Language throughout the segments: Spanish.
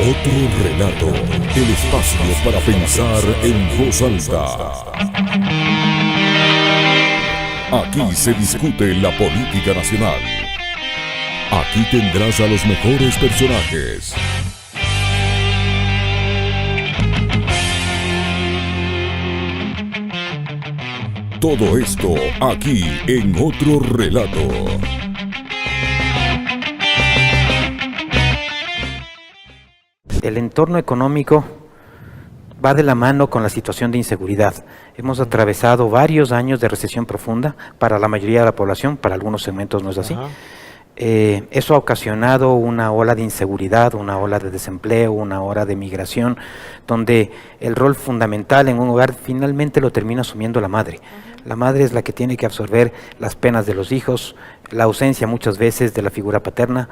Otro relato, el espacio para pensar en voz alta. Aquí se discute la política nacional. Aquí tendrás a los mejores personajes. Todo esto aquí en Otro Relato. El entorno económico va de la mano con la situación de inseguridad. Hemos atravesado varios años de recesión profunda para la mayoría de la población, para algunos segmentos no es así. Eso ha ocasionado una ola de inseguridad, una ola de desempleo, una ola de migración, donde el rol fundamental en un hogar finalmente lo termina asumiendo la madre. La madre es la que tiene que absorber las penas de los hijos, la ausencia muchas veces de la figura paterna,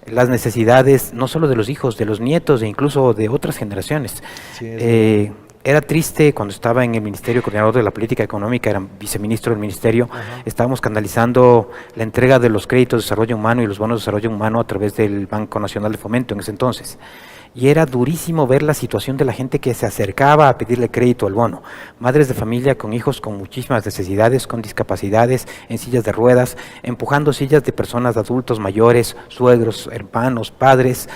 las necesidades no solo de los hijos, de los nietos e incluso de otras generaciones. Sí, era triste cuando estaba en el Ministerio Coordinador de la Política Económica, era viceministro del Ministerio, estábamos canalizando la entrega de los créditos de desarrollo humano y los bonos de desarrollo humano a través del Banco Nacional de Fomento en ese entonces. Y era durísimo ver la situación de la gente que se acercaba a pedirle crédito al bono. Madres de familia con hijos con muchísimas necesidades, con discapacidades, en sillas de ruedas, empujando sillas de personas adultos mayores, suegros, hermanos, padres.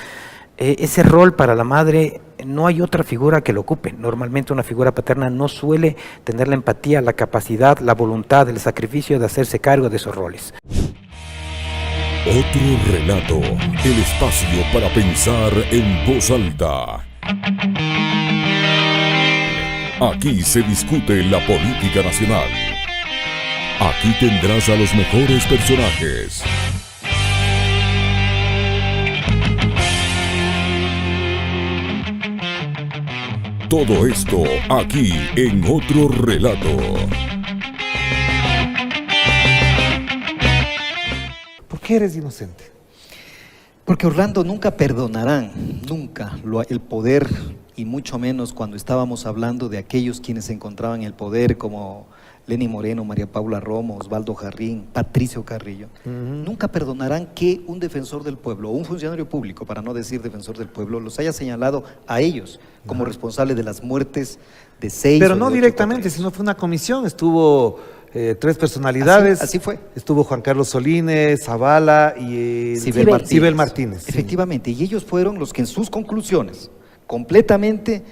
Ese rol para la madre no hay otra figura que lo ocupe. Normalmente una figura paterna no suele tener la empatía, la capacidad, la voluntad, el sacrificio de hacerse cargo de esos roles. Otro Relato, el espacio para pensar en voz alta. Aquí se discute la política nacional. Aquí tendrás a los mejores personajes. Todo esto aquí en Otro Relato. ¿Por qué eres inocente? Porque, Orlando, nunca perdonarán, nunca, el poder, y mucho menos cuando estábamos hablando de aquellos quienes se encontraban en el poder, como Lenny Moreno, María Paula Romo, Osvaldo Jarrín, Patricio Carrillo. Nunca perdonarán que un defensor del pueblo, o un funcionario público, para no decir defensor del pueblo, los haya señalado a ellos como responsables de las muertes de 6. Pero no directamente, sino fue una comisión, estuvo 3 personalidades. Así fue. Estuvo Juan Carlos Solines, Zavala y Sibel Martínez. Efectivamente, y ellos fueron los que en sus conclusiones, completamente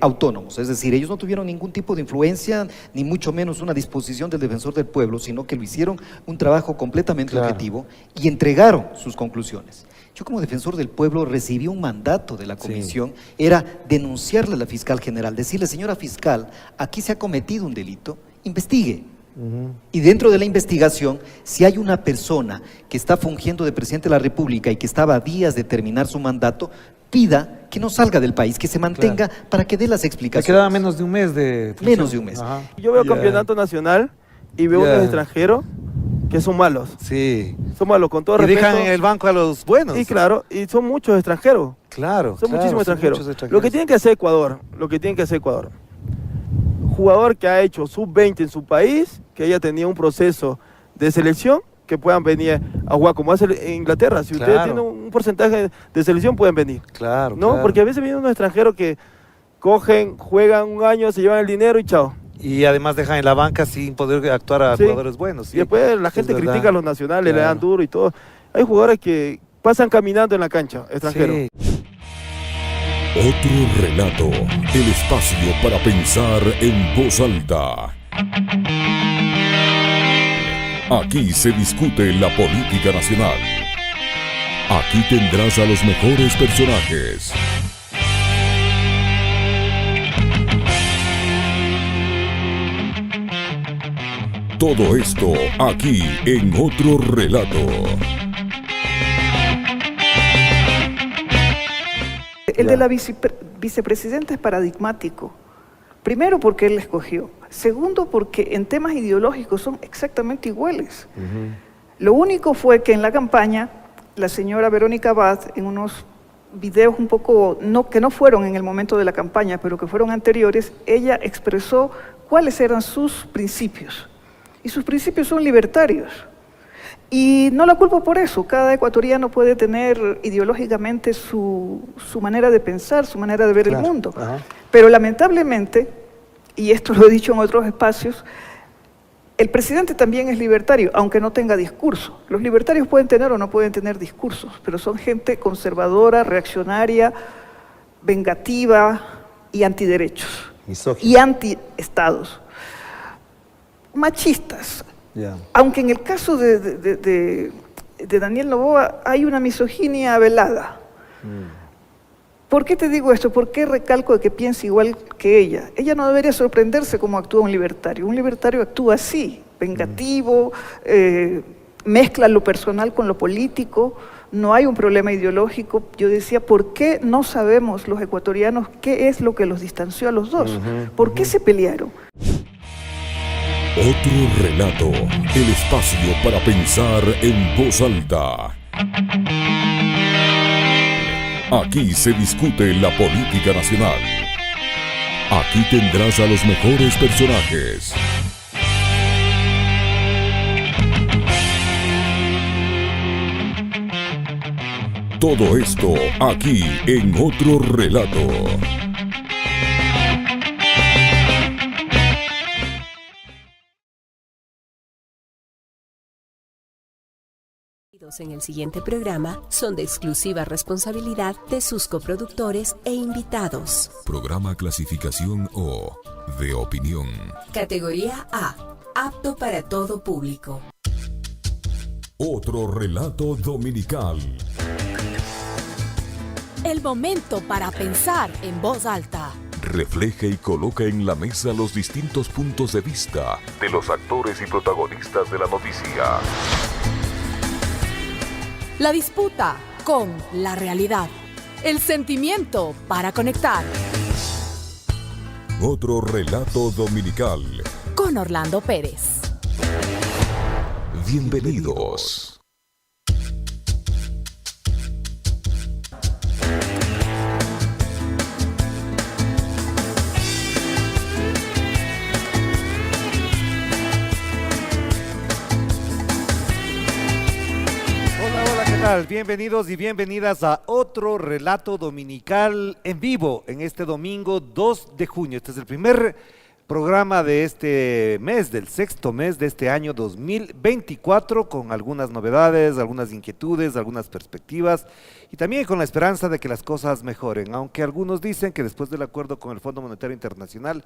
autónomos, es decir, ellos no tuvieron ningún tipo de influencia, ni mucho menos una disposición del defensor del pueblo, sino que lo hicieron un trabajo completamente objetivo y entregaron sus conclusiones. Yo, como defensor del pueblo, recibí un mandato de la comisión, era denunciarle a la fiscal general, decirle: señora fiscal, aquí se ha cometido un delito, investigue. Y dentro de la investigación, si hay una persona que está fungiendo de presidente de la República y que estaba a días de terminar su mandato, pida que no salga del país, que se mantenga para que dé las explicaciones. Me quedaba menos de un mes de función. Menos de un mes. Yo veo campeonato nacional y veo unos extranjeros que son malos. Sí. Son malos, con todo y respeto. dejan en el banco a los buenos. Y claro, y son muchos extranjeros. Claro. Son muchísimos extranjeros. Muchos extranjeros. Lo que tiene que hacer Ecuador, jugador que ha hecho sub-20 en su país, que haya tenido un proceso de selección, que puedan venir a jugar como hace en Inglaterra. Si ustedes tienen un porcentaje de selección, pueden venir. Claro, ¿no? Porque a veces vienen unos extranjeros que cogen, juegan un año, se llevan el dinero y chao. Y además dejan en la banca sin poder actuar a jugadores buenos. Y después la gente critica a los nacionales, le dan duro y todo. Hay jugadores que pasan caminando en la cancha, extranjeros. Otro Relato, el espacio para pensar en voz alta. Aquí se discute la política nacional. Aquí tendrás a los mejores personajes. Todo esto aquí en Otro Relato. El de la vicepresidenta es paradigmático. Primero, porque él la escogió. Segundo, porque en temas ideológicos son exactamente iguales. Lo único fue que en la campaña, la señora Verónica Abad, en unos videos un poco, que no fueron en el momento de la campaña, pero que fueron anteriores, ella expresó cuáles eran sus principios. Y sus principios son libertarios. Y no la culpo por eso, cada ecuatoriano puede tener ideológicamente su manera de pensar, su manera de ver el mundo. Pero lamentablemente, y esto lo he dicho en otros espacios, el presidente también es libertario, aunque no tenga discurso. Los libertarios pueden tener o no pueden tener discursos, pero son gente conservadora, reaccionaria, vengativa y antiderechos. Misógino. Y antiestados. Machistas. Aunque en el caso de Daniel Noboa hay una misoginia velada. ¿Por qué te digo esto? ¿Por qué recalco de que piensa igual que ella? Ella no debería sorprenderse cómo actúa un libertario. Un libertario actúa así, vengativo, mezcla lo personal con lo político, no hay un problema ideológico. Yo decía, ¿por qué no sabemos los ecuatorianos qué es lo que los distanció a los dos? ¿Por qué se pelearon? Otro relato, el espacio para pensar en voz alta. Aquí se discute la política nacional. Aquí tendrás a los mejores personajes. Todo esto aquí en Otro Relato. En el siguiente programa son de exclusiva responsabilidad de sus coproductores e invitados. Programa clasificación O, de opinión. Categoría A, apto para todo público. Otro Relato Dominical. El momento para pensar en voz alta. Refleja y coloca en la mesa los distintos puntos de vista de los actores y protagonistas de la noticia. La disputa con la realidad. El sentimiento para conectar. Otro Relato Dominical. Con Orlando Pérez. Bienvenidos. Bienvenidos y bienvenidas a Otro Relato Dominical en vivo en este domingo 2 de junio. Este es el primer programa de este mes, del sexto mes de este año 2024, con algunas novedades, algunas inquietudes, algunas perspectivas y también con la esperanza de que las cosas mejoren, aunque algunos dicen que después del acuerdo con el Fondo Monetario Internacional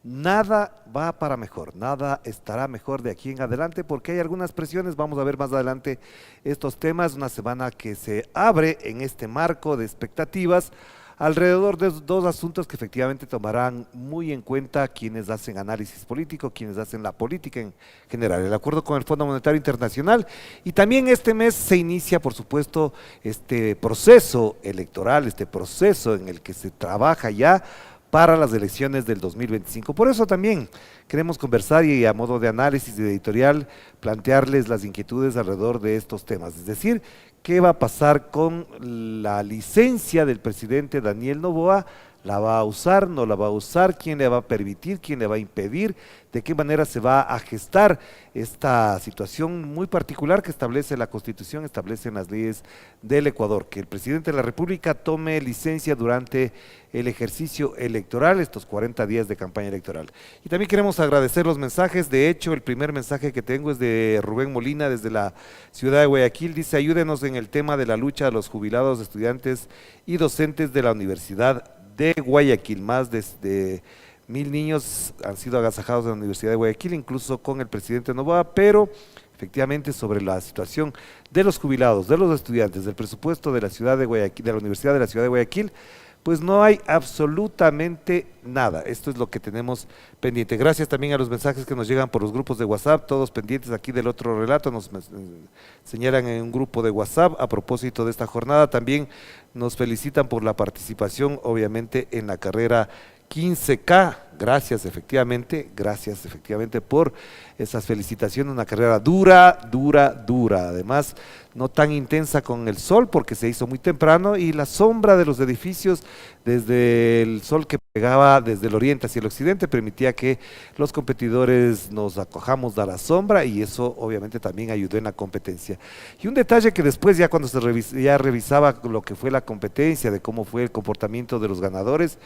nada va para mejor, nada estará mejor de aquí en adelante porque hay algunas presiones. Vamos a ver más adelante estos temas, una semana que se abre en este marco de expectativas alrededor de dos asuntos que efectivamente tomarán muy en cuenta quienes hacen análisis político, quienes hacen la política en general, el acuerdo con el Fondo Monetario Internacional, y también este mes se inicia por supuesto este proceso electoral, este proceso en el que se trabaja ya para las elecciones del 2025. Por eso también queremos conversar y a modo de análisis editorial plantearles las inquietudes alrededor de estos temas, es decir, qué va a pasar con la licencia del presidente Daniel Noboa. ¿La va a usar? ¿No la va a usar? ¿Quién le va a permitir? ¿Quién le va a impedir? ¿De qué manera se va a gestar esta situación muy particular que establece la Constitución, establecen las leyes del Ecuador? Que el presidente de la República tome licencia durante el ejercicio electoral, estos 40 días de campaña electoral. Y también queremos agradecer los mensajes. De hecho, el primer mensaje que tengo es de Rubén Molina desde la ciudad de Guayaquil. Dice: ayúdenos en el tema de la lucha de los jubilados, estudiantes y docentes de la Universidad de Guayaquil. Más de 1000 niños han sido agasajados en la Universidad de Guayaquil, incluso con el presidente Noboa, pero efectivamente sobre la situación de los jubilados, de los estudiantes, del presupuesto de la ciudad de Guayaquil, de la Universidad de la Ciudad de Guayaquil, pues no hay absolutamente nada. Esto es lo que tenemos pendiente. Gracias también a los mensajes que nos llegan por los grupos de WhatsApp, todos pendientes aquí del Otro Relato, nos señalan en un grupo de WhatsApp a propósito de esta jornada. También nos felicitan por la participación, obviamente, en la carrera 15K. Gracias efectivamente por esas felicitaciones. Una carrera dura, además no tan intensa con el sol porque se hizo muy temprano y la sombra de los edificios desde el sol que llegaba desde el oriente hacia el occidente, permitía que los competidores nos acojamos a la sombra y eso obviamente también ayudó en la competencia. Y un detalle que después ya cuando ya revisaba lo que fue la competencia, de cómo fue el comportamiento de los ganadores,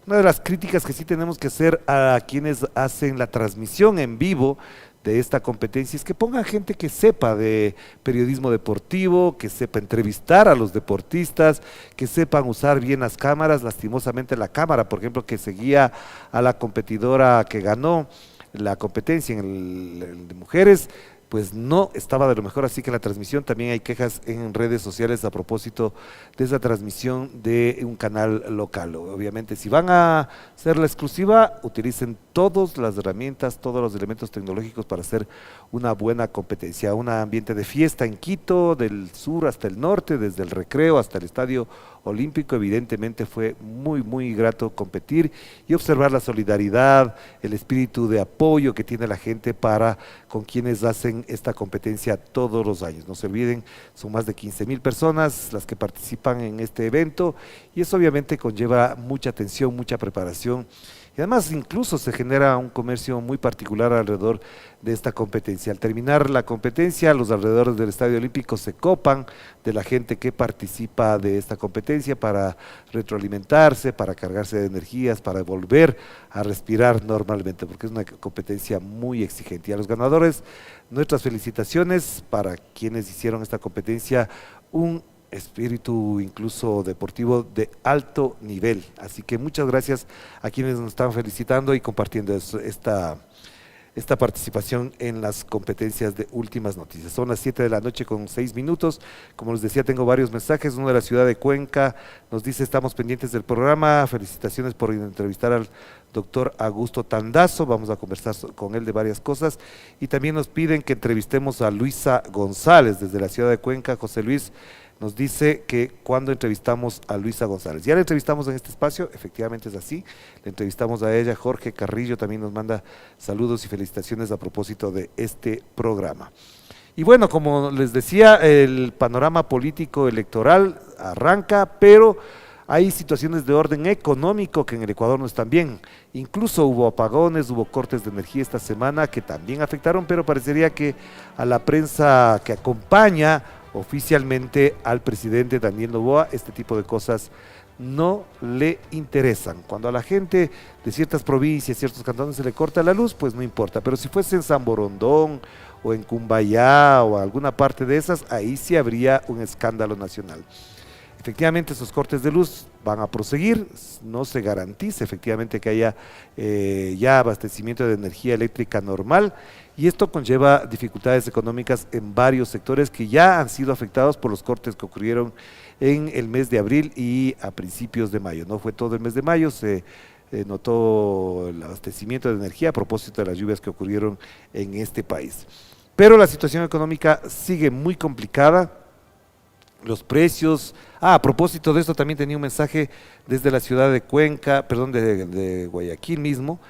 una de las críticas que sí tenemos que hacer a quienes hacen la transmisión en vivo de esta competencia es que pongan gente que sepa de periodismo deportivo, que sepa entrevistar a los deportistas, que sepan usar bien las cámaras. Lastimosamente la cámara, por ejemplo, que seguía a la competidora que ganó la competencia en el de mujeres, pues no estaba de lo mejor, así que en la transmisión también hay quejas en redes sociales a propósito de esa transmisión de un canal local. Obviamente, si van a hacer la exclusiva, utilicen todas las herramientas, todos los elementos tecnológicos para hacer una buena competencia. Un ambiente de fiesta en Quito, del sur hasta el norte, desde el Recreo hasta el Estadio Olímpico. Evidentemente fue muy grato competir y observar la solidaridad, el espíritu de apoyo que tiene la gente para con quienes hacen esta competencia todos los años. No se olviden, son más de 15,000 personas las que participan en este evento y eso obviamente conlleva mucha atención, mucha preparación. Y además incluso se genera un comercio muy particular alrededor de esta competencia. Al terminar la competencia, los alrededores del Estadio Olímpico se copan de la gente que participa de esta competencia para retroalimentarse, para cargarse de energías, para volver a respirar normalmente, porque es una competencia muy exigente. Y a los ganadores, nuestras felicitaciones para quienes hicieron esta competencia un espíritu incluso deportivo de alto nivel. Así que muchas gracias a quienes nos están felicitando y compartiendo esta participación en las competencias de Últimas Noticias. Son las 7 de la noche con 6 minutos. Como les decía, tengo varios mensajes. Uno de la ciudad de Cuenca nos dice: estamos pendientes del programa, felicitaciones por entrevistar al doctor Augusto Tandazo, vamos a conversar con él de varias cosas. Y también nos piden que entrevistemos a Luisa González desde la ciudad de Cuenca. José Luis nos dice que cuando entrevistamos a Luisa González. Ya la entrevistamos en este espacio, efectivamente es así, le entrevistamos a ella. Jorge Carrillo también nos manda saludos y felicitaciones a propósito de este programa. Y bueno, como les decía, el panorama político electoral arranca, pero hay situaciones de orden económico que en el Ecuador no están bien. Incluso hubo apagones, hubo cortes de energía esta semana que también afectaron, pero parecería que a la prensa que acompaña oficialmente al presidente Daniel Noboa este tipo de cosas no le interesan. Cuando a la gente de ciertas provincias, ciertos cantones se le corta la luz, pues no importa, pero si fuese en San Borondón o en Cumbayá o alguna parte de esas, ahí sí habría un escándalo nacional. Efectivamente, esos cortes de luz van a proseguir, no se garantiza efectivamente que haya ya abastecimiento de energía eléctrica normal, y esto conlleva dificultades económicas en varios sectores que ya han sido afectados por los cortes que ocurrieron en el mes de abril y a principios de mayo. No fue todo el mes de mayo, se notó el abastecimiento de energía a propósito de las lluvias que ocurrieron en este país. Pero la situación económica sigue muy complicada. Los precios, a propósito de esto también tenía un mensaje desde la ciudad de Cuenca, perdón, de Guayaquil mismo,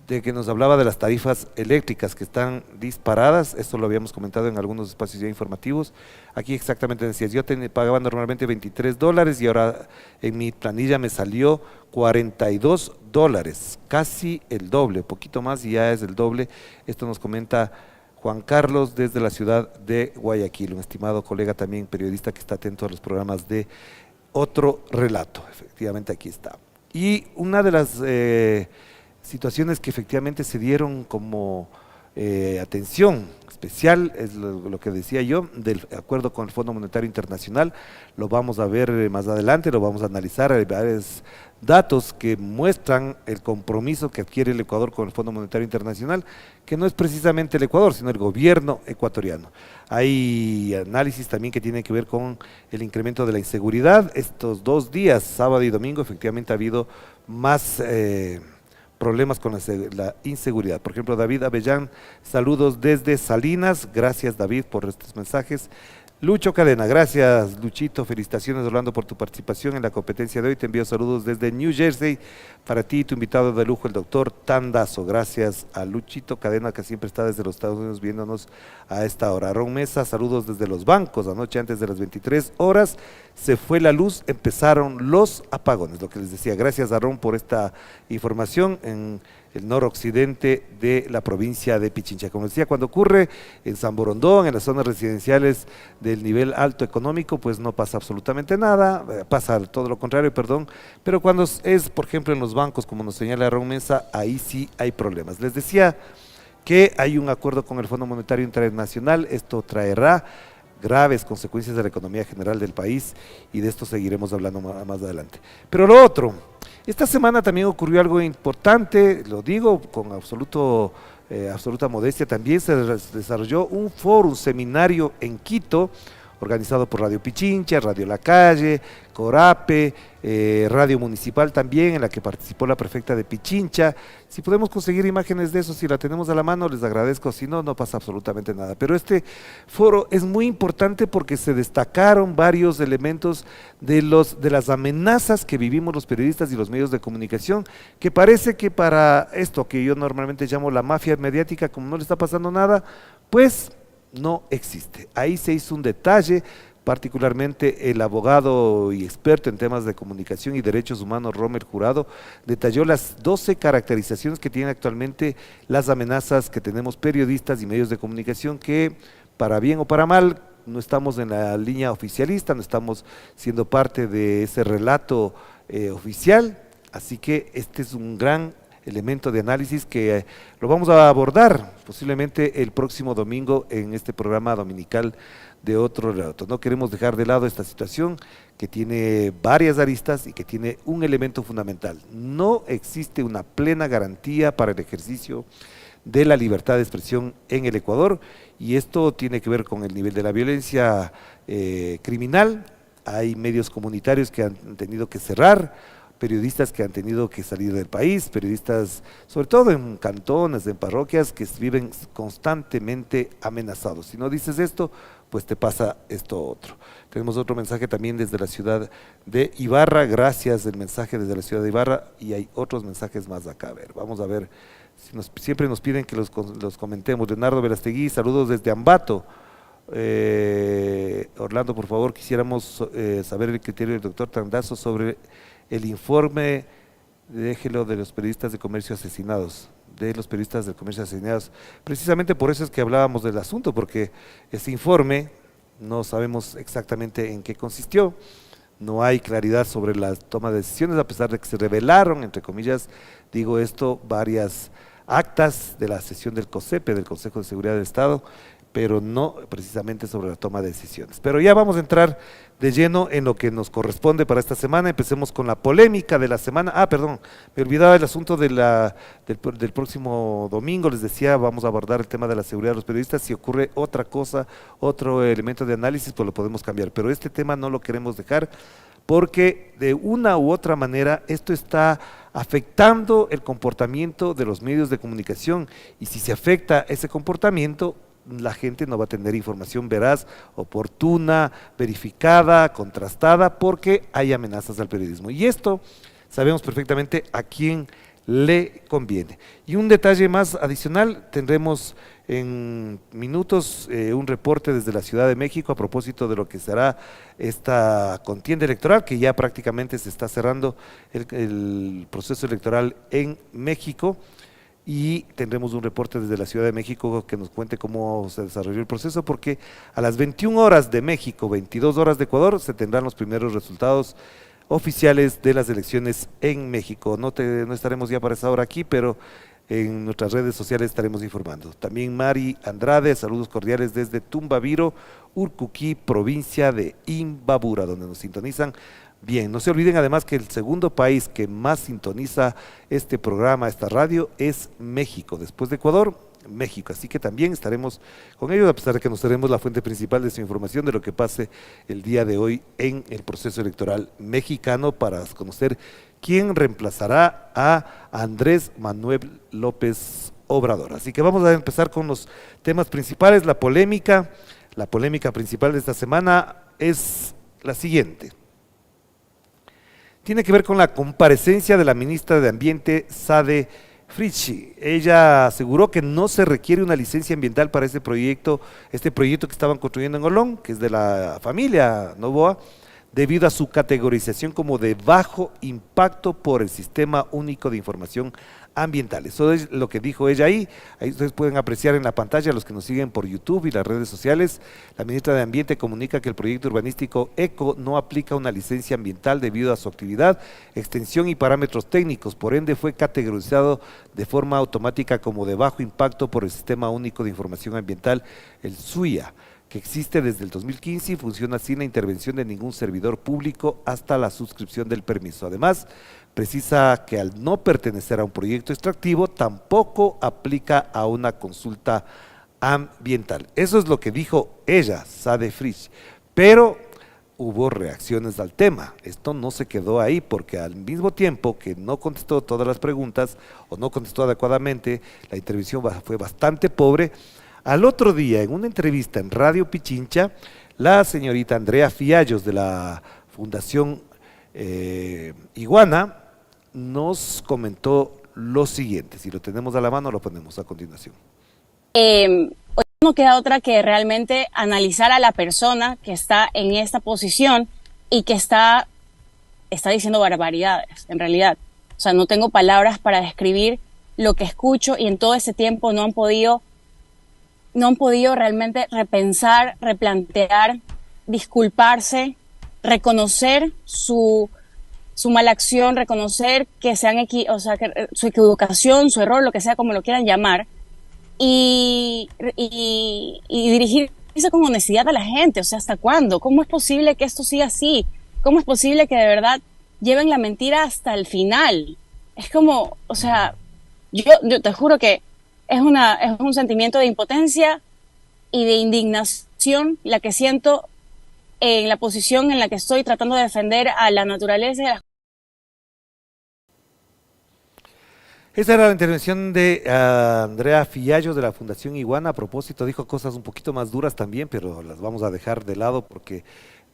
de que nos hablaba de las tarifas eléctricas que están disparadas. Esto lo habíamos comentado en algunos espacios ya informativos. Aquí exactamente decías, yo pagaba normalmente $23 y ahora en mi planilla me salió $42, casi el doble, poquito más y ya es el doble. Esto nos comenta Juan Carlos desde la ciudad de Guayaquil, un estimado colega también periodista que está atento a los programas de Otro Relato. Efectivamente aquí está. Y una de las situaciones que efectivamente se dieron como atención especial es lo que decía yo, del acuerdo con el Fondo Monetario Internacional. Lo vamos a ver más adelante, lo vamos a analizar. Hay varios datos que muestran el compromiso que adquiere el Ecuador con el Fondo Monetario Internacional, que no es precisamente el Ecuador, sino el gobierno ecuatoriano. Hay análisis también que tienen que ver con el incremento de la inseguridad. Estos 2 días, sábado y domingo, efectivamente ha habido más problemas con la inseguridad. Por ejemplo, David Avellán, saludos desde Salinas. Gracias, David, por estos mensajes. Lucho Cadena, gracias Luchito, felicitaciones Orlando por tu participación en la competencia de hoy, te envío saludos desde New Jersey, para ti y tu invitado de lujo el doctor Tandazo, gracias a Luchito Cadena que siempre está desde los Estados Unidos viéndonos a esta hora. Ron Mesa, saludos desde los bancos, anoche antes de las 23 horas se fue la luz, empezaron los apagones, lo que les decía, gracias a Ron por esta información en el noroccidente de la provincia de Pichincha. Como decía, cuando ocurre en San Borondón, en las zonas residenciales del nivel alto económico, pues no pasa absolutamente nada, pasa todo lo contrario, perdón, pero cuando es, por ejemplo, en los bancos, como nos señala Raúl Mesa, ahí sí hay problemas. Les decía que hay un acuerdo con el Fondo Monetario Internacional, esto traerá graves consecuencias de la economía general del país y de esto seguiremos hablando más adelante. Pero lo otro, esta semana también ocurrió algo importante, lo digo con absoluta modestia, también se desarrolló un foro, un seminario en Quito, organizado por Radio Pichincha, Radio La Calle, Corape, Radio Municipal también, en la que participó la prefecta de Pichincha. Si podemos conseguir imágenes de eso, si la tenemos a la mano, les agradezco, si no, no pasa absolutamente nada. Pero este foro es muy importante porque se destacaron varios elementos de las amenazas que vivimos los periodistas y los medios de comunicación, que parece que para esto que yo normalmente llamo la mafia mediática, como no le está pasando nada, pues no existe. Ahí se hizo un detalle, particularmente el abogado y experto en temas de comunicación y derechos humanos Rommel Jurado detalló las 12 caracterizaciones que tienen actualmente las amenazas que tenemos periodistas y medios de comunicación, que para bien o para mal no estamos en la línea oficialista, no estamos siendo parte de ese relato oficial, así que este es un gran elemento de análisis que lo vamos a abordar posiblemente el próximo domingo en este programa dominical de Otro Relato. No queremos dejar de lado esta situación que tiene varias aristas y que tiene un elemento fundamental. No existe una plena garantía para el ejercicio de la libertad de expresión en el Ecuador y esto tiene que ver con el nivel de la violencia criminal. Hay medios comunitarios que han tenido que cerrar, periodistas que han tenido que salir del país, periodistas sobre todo en cantones, en parroquias que viven constantemente amenazados. Si no dices esto, pues te pasa esto otro. Tenemos otro mensaje también desde la ciudad de Ibarra, gracias el mensaje desde la ciudad de Ibarra y hay otros mensajes más acá. A ver, vamos a ver, siempre nos piden que los comentemos. Leonardo Velastegui, saludos desde Ambato. Orlando, por favor, quisiéramos saber el criterio del doctor Tandazo sobre el informe, déjelo, de los periodistas de comercio asesinados, precisamente por eso es que hablábamos del asunto, porque ese informe no sabemos exactamente en qué consistió, no hay claridad sobre la toma de decisiones, a pesar de que se revelaron, entre comillas, digo esto, varias actas de la sesión del COSEPE, del Consejo de Seguridad del Estado, pero no precisamente sobre la toma de decisiones. Pero ya vamos a entrar de lleno en lo que nos corresponde para esta semana. Empecemos con la polémica de la semana. Perdón, me olvidaba el asunto del próximo domingo. Les decía, vamos a abordar el tema de la seguridad de los periodistas. Si ocurre otra cosa, otro elemento de análisis, pues lo podemos cambiar. Pero este tema no lo queremos dejar porque de una u otra manera esto está afectando el comportamiento de los medios de comunicación. Y si se afecta ese comportamiento, la gente no va a tener información veraz, oportuna, verificada, contrastada, porque hay amenazas al periodismo. Y esto sabemos perfectamente a quién le conviene. Y un detalle más adicional, tendremos en minutos un reporte desde la Ciudad de México a propósito de lo que será esta contienda electoral, que ya prácticamente se está cerrando el proceso electoral en México. Y tendremos un reporte desde la Ciudad de México que nos cuente cómo se desarrolló el proceso, porque a las 21 horas de México, 22 horas de Ecuador, se tendrán los primeros resultados oficiales de las elecciones en México. No estaremos ya para esa hora aquí, pero en nuestras redes sociales estaremos informando. También Mari Andrade, saludos cordiales desde Tumbaviro, Urcuquí, provincia de Imbabura, donde nos sintonizan. Bien, no se olviden además que el segundo país que más sintoniza este programa, esta radio, es México. Después de Ecuador, México. Así que también estaremos con ellos, a pesar de que nos seremos la fuente principal de su información de lo que pase el día de hoy en el proceso electoral mexicano, para conocer quién reemplazará a Andrés Manuel López Obrador. Así que vamos a empezar con los temas principales, la polémica La polémica principal de esta semana es la siguiente. Tiene que ver con la comparecencia de la ministra de Ambiente, Sade Fritzsche. Ella aseguró que no se requiere una licencia ambiental para este proyecto que estaban construyendo en Olón, que es de la familia Noboa, debido a su categorización como de bajo impacto por el Sistema Único de Información Ambiental. Eso es lo que dijo ella ahí. Ahí ustedes pueden apreciar en la pantalla, los que nos siguen por YouTube y las redes sociales. La ministra de Ambiente comunica que el proyecto urbanístico ECO no aplica una licencia ambiental debido a su actividad, extensión y parámetros técnicos, por ende fue categorizado de forma automática como de bajo impacto por el Sistema Único de Información Ambiental, el SUIA, que existe desde el 2015 y funciona sin la intervención de ningún servidor público hasta la suscripción del permiso. Además, precisa que al no pertenecer a un proyecto extractivo, tampoco aplica a una consulta ambiental. Eso es lo que dijo ella, Sade Fritzsche, pero hubo reacciones al tema. Esto no se quedó ahí, porque al mismo tiempo que no contestó todas las preguntas o no contestó adecuadamente, la intervención fue bastante pobre. Al otro día, en una entrevista en Radio Pichincha, la señorita Andrea Fiallos de la Fundación Iguana nos comentó lo siguiente. Si lo tenemos a la mano, lo ponemos a continuación. Hoy no queda otra que realmente analizar a la persona que está en esta posición y que está diciendo barbaridades, en realidad. O sea, no tengo palabras para describir lo que escucho, y en todo ese tiempo no han podido realmente repensar, replantear, disculparse, reconocer su mala acción, reconocer que su equivocación, su error, lo que sea, como lo quieran llamar, y dirigirse con honestidad a la gente. O sea, ¿hasta cuándo? ¿Cómo es posible que esto siga así? ¿Cómo es posible que de verdad lleven la mentira hasta el final? Es como, o sea, yo te juro que es un sentimiento de impotencia y de indignación la que siento en la posición en la que estoy tratando de defender a la naturaleza y a las... Esa era la intervención de Andrea Fiallos de la Fundación Iguana. A propósito, dijo cosas un poquito más duras también, pero las vamos a dejar de lado porque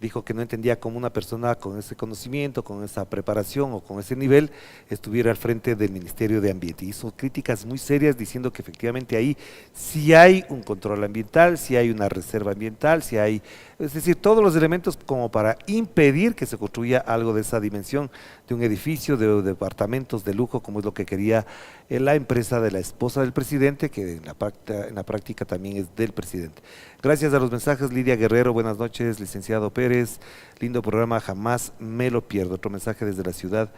dijo que no entendía cómo una persona con ese conocimiento, con esa preparación o con ese nivel estuviera al frente del Ministerio de Ambiente. Hizo críticas muy serias diciendo que efectivamente ahí sí hay un control ambiental, sí hay una reserva ambiental, sí hay, es decir, todos los elementos como para impedir que se construya algo de esa dimensión, de un edificio, de departamentos de lujo, como es lo que quería la empresa de la esposa del presidente, que en la práctica también es del presidente. Gracias a los mensajes, Lidia Guerrero, buenas noches, licenciado Pérez, lindo programa, jamás me lo pierdo. Otro mensaje desde la ciudad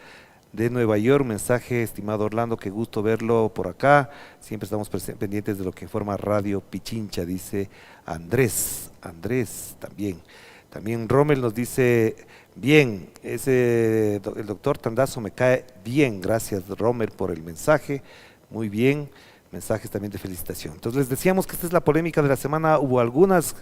de Nueva York, mensaje, estimado Orlando, qué gusto verlo por acá, siempre estamos pendientes de lo que informa Radio Pichincha, dice Andrés también. También Rommel nos dice, bien, el doctor Tandazo me cae bien, gracias Rommel por el mensaje, muy bien, mensajes también de felicitación. Entonces les decíamos que esta es la polémica de la semana, hubo algunas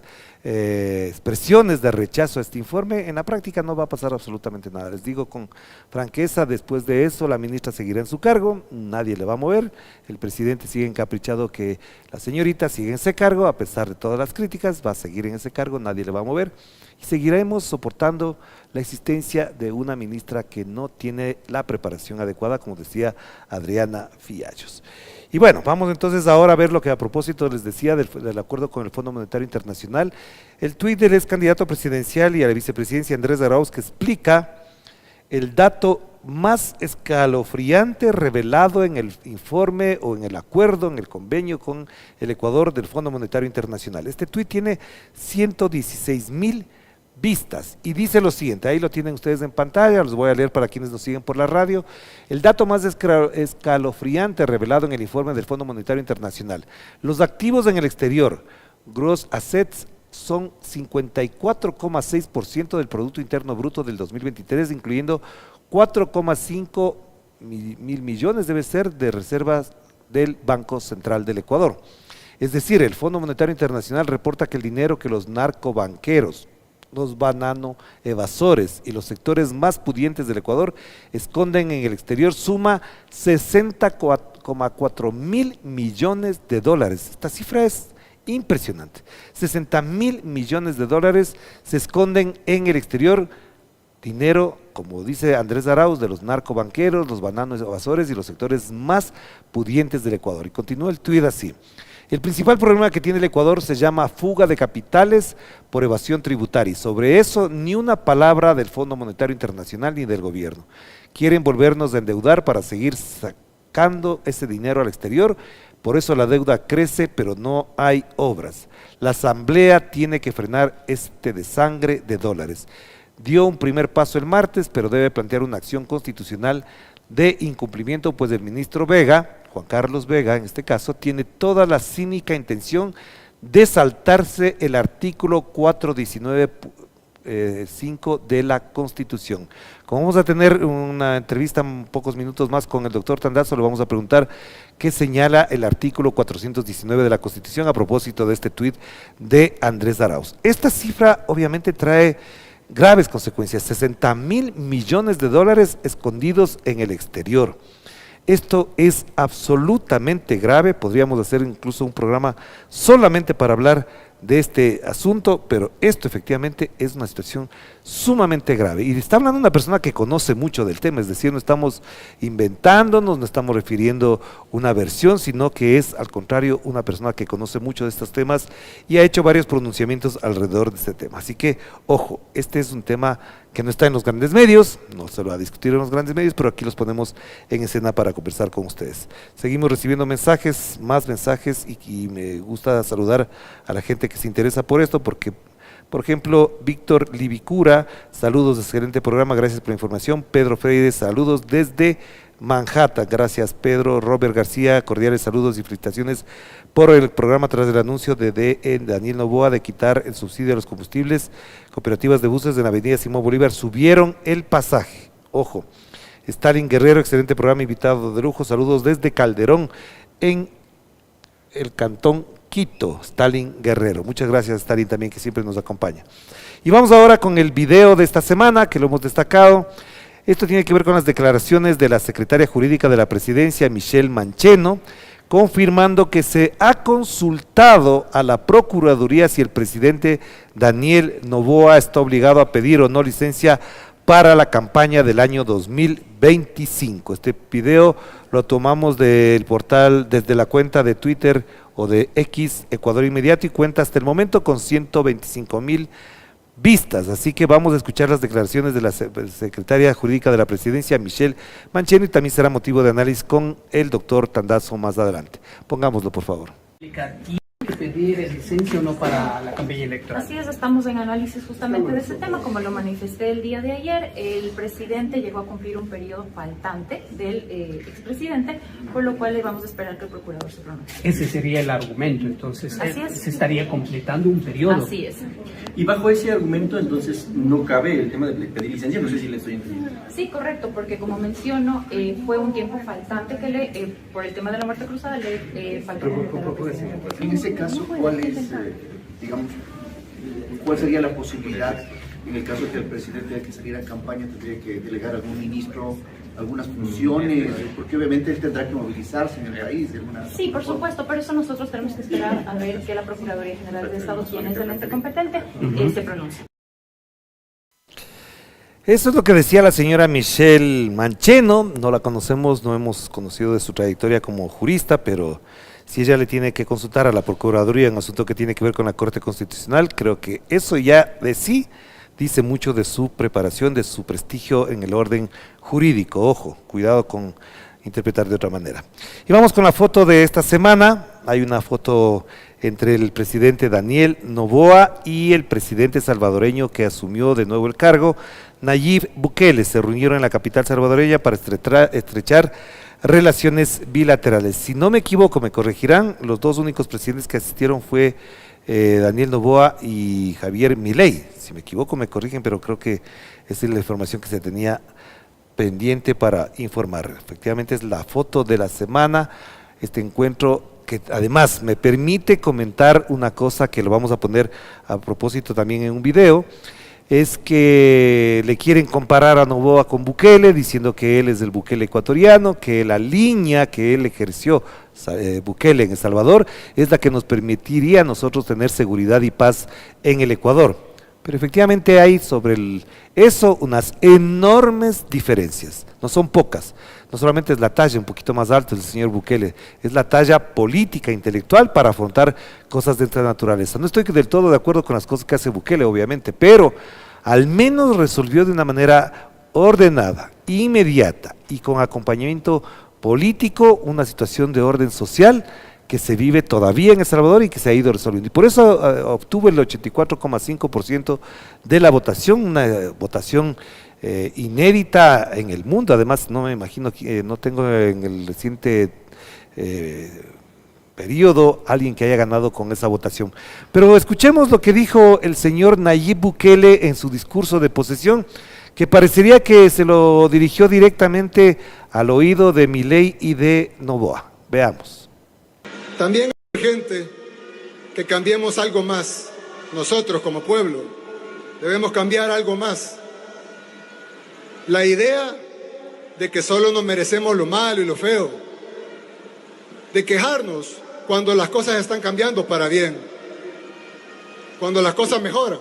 expresiones de rechazo a este informe, en la práctica no va a pasar absolutamente nada, les digo con franqueza, después de eso la ministra seguirá en su cargo, nadie le va a mover, el presidente sigue encaprichado que la señorita sigue en ese cargo, a pesar de todas las críticas, va a seguir en ese cargo, nadie le va a mover, y seguiremos soportando la existencia de una ministra que no tiene la preparación adecuada, como decía Adriana Fiallos. Y bueno, vamos entonces ahora a ver lo que a propósito les decía del acuerdo con el Fondo Monetario Internacional. El tuit del ex candidato presidencial y a la vicepresidencia Andrés Arauz, que explica el dato más escalofriante revelado en el informe o en el acuerdo, en el convenio con el Ecuador del Fondo Monetario Internacional. Este tuit tiene 116,000 vistas y dice lo siguiente, ahí lo tienen ustedes en pantalla, los voy a leer para quienes nos siguen por la radio. El dato más escalofriante revelado en el informe del Fondo Monetario Internacional: los activos en el exterior, gross assets, son 54,6% del Producto Interno Bruto del 2023, incluyendo 4,5 mil millones debe ser de reservas del Banco Central del Ecuador. Es decir, el Fondo Monetario Internacional reporta que el dinero que los narcobanqueros, los banano evasores y los sectores más pudientes del Ecuador esconden en el exterior suma 60,4 mil millones de dólares. Esta cifra es Impresionante. 60.000 millones de dólares se esconden en el exterior, dinero, como dice Andrés Arauz, de los narcobanqueros, los bananos evasores y los sectores más pudientes del Ecuador. Y continúa el tuit así: el principal problema que tiene el Ecuador se llama fuga de capitales por evasión tributaria, y sobre eso ni una palabra del Fondo Monetario Internacional ni del gobierno. Quieren volvernos a endeudar para seguir sacando ese dinero al exterior. Por eso la deuda crece, pero no hay obras. La Asamblea tiene que frenar este desangre de dólares. Dio un primer paso el martes, pero debe plantear una acción constitucional de incumplimiento, pues el ministro Vega, Juan Carlos Vega en este caso, tiene toda la cínica intención de saltarse el artículo 419.5 de la Constitución. Como vamos a tener una entrevista en pocos minutos más con el doctor Tandazo, le vamos a preguntar qué señala el artículo 419 de la Constitución a propósito de este tuit de Andrés Arauz. Esta cifra obviamente trae graves consecuencias: 60.000 millones de dólares escondidos en el exterior. Esto es absolutamente grave. Podríamos hacer incluso un programa solamente para hablar de este asunto, pero esto efectivamente es una situación sumamente grave. Y está hablando una persona que conoce mucho del tema, es decir, no estamos inventándonos, no estamos refiriendo una versión, sino que es al contrario una persona que conoce mucho de estos temas y ha hecho varios pronunciamientos alrededor de este tema. Así que, ojo, este es un tema que no está en los grandes medios, no se lo va a discutir en los grandes medios, pero aquí los ponemos en escena para conversar con ustedes. Seguimos recibiendo mensajes, más mensajes, y me gusta saludar a la gente que se interesa por esto, porque, por ejemplo, Víctor Livicura, saludos, excelente programa, gracias por la información. Pedro Freire, saludos desde Manhattan, gracias Pedro. Robert García, cordiales saludos y felicitaciones por el programa tras el anuncio de Daniel Noboa de quitar el subsidio a los combustibles. Cooperativas de buses de la avenida Simón Bolívar subieron el pasaje. Ojo. Stalin Guerrero, excelente programa, invitado de lujo, saludos desde Calderón, en el cantón Quito. Stalin Guerrero, muchas gracias Stalin también, que siempre nos acompaña. Y vamos ahora con el video de esta semana, que lo hemos destacado. Esto tiene que ver con las declaraciones de la secretaria jurídica de la presidencia, Michelle Mancheno, confirmando que se ha consultado a la Procuraduría si el presidente Daniel Noboa está obligado a pedir o no licencia para la campaña del año 2025. Este video lo tomamos del portal, desde la cuenta de Twitter o de X Ecuador Inmediato, y cuenta hasta el momento con 125,000 vistas. Así que vamos a escuchar las declaraciones de la secretaria jurídica de la presidencia, Michelle Mancheno, y también será motivo de análisis con el doctor Tandazo más adelante. Pongámoslo, por favor. Pedir licencia o no para la campaña electoral. Así es, estamos en análisis justamente de ese tema. Como lo manifesté el día de ayer, el presidente llegó a cumplir un periodo faltante del expresidente, por lo cual le vamos a esperar que el procurador se pronuncie. Ese sería el argumento, entonces se estaría completando un periodo. Así es. Y bajo ese argumento, entonces, no cabe el tema de pedir licencia, no sé si le estoy entendiendo. Sí, correcto, porque como menciono, fue un tiempo faltante que por el tema de la muerte cruzada, le faltó. En ese caso, ¿cuál es, digamos, cuál sería la posibilidad en el caso de que el presidente tenga que salir a campaña, tendría que delegar a algún ministro algunas funciones, porque obviamente él tendrá que movilizarse en el país de alguna Sí, por supuesto, pero eso nosotros tenemos que esperar a ver que la Procuraduría General de Estado, quien es el ente competente, se pronuncie. Eso es lo que decía la señora Michelle Mancheno. No la conocemos, no hemos conocido de su trayectoria como jurista, pero si ella le tiene que consultar a la Procuraduría en un asunto que tiene que ver con la Corte Constitucional, creo que eso ya de sí dice mucho de su preparación, de su prestigio en el orden jurídico. Ojo, cuidado con interpretar de otra manera. Y vamos con la foto de esta semana. Hay una foto entre el presidente Daniel Noboa y el presidente salvadoreño que asumió de nuevo el cargo, Nayib Bukele. Se reunieron en la capital salvadoreña para estrechar relaciones bilaterales. Si no me equivoco, me corregirán, los dos únicos presidentes que asistieron fue Daniel Noboa y Javier Milei. Si me equivoco, me corrigen, pero creo que esa es la información que se tenía pendiente para informar. Efectivamente es la foto de la semana, este encuentro que además me permite comentar una cosa que lo vamos a poner a propósito también en un video. es que le quieren comparar a Noboa con Bukele, diciendo que él es el Bukele ecuatoriano, que la línea que él ejerció, Bukele en El Salvador, es la que nos permitiría a nosotros tener seguridad y paz en el Ecuador. Pero efectivamente hay sobre eso unas enormes diferencias, no son pocas. No solamente es la talla un poquito más alta del señor Bukele, es la talla política, intelectual para afrontar cosas de esta naturaleza. No estoy del todo de acuerdo con las cosas que hace Bukele, obviamente, pero al menos resolvió de una manera ordenada, inmediata y con acompañamiento político una situación de orden social que se vive todavía en El Salvador y que se ha ido resolviendo. Y por eso obtuvo el 84,5% de la votación, una votación inédita en el mundo. Además, no me imagino, no tengo en el reciente periodo alguien que haya ganado con esa votación. Pero escuchemos lo que dijo el señor Nayib Bukele en su discurso de posesión, que parecería que se lo dirigió directamente al oído de Milei y de Noboa. Veamos. También es urgente que cambiemos algo más. Nosotros como pueblo debemos cambiar algo más. La idea de que solo nos merecemos lo malo y lo feo, de quejarnos cuando las cosas están cambiando para bien, cuando las cosas mejoran.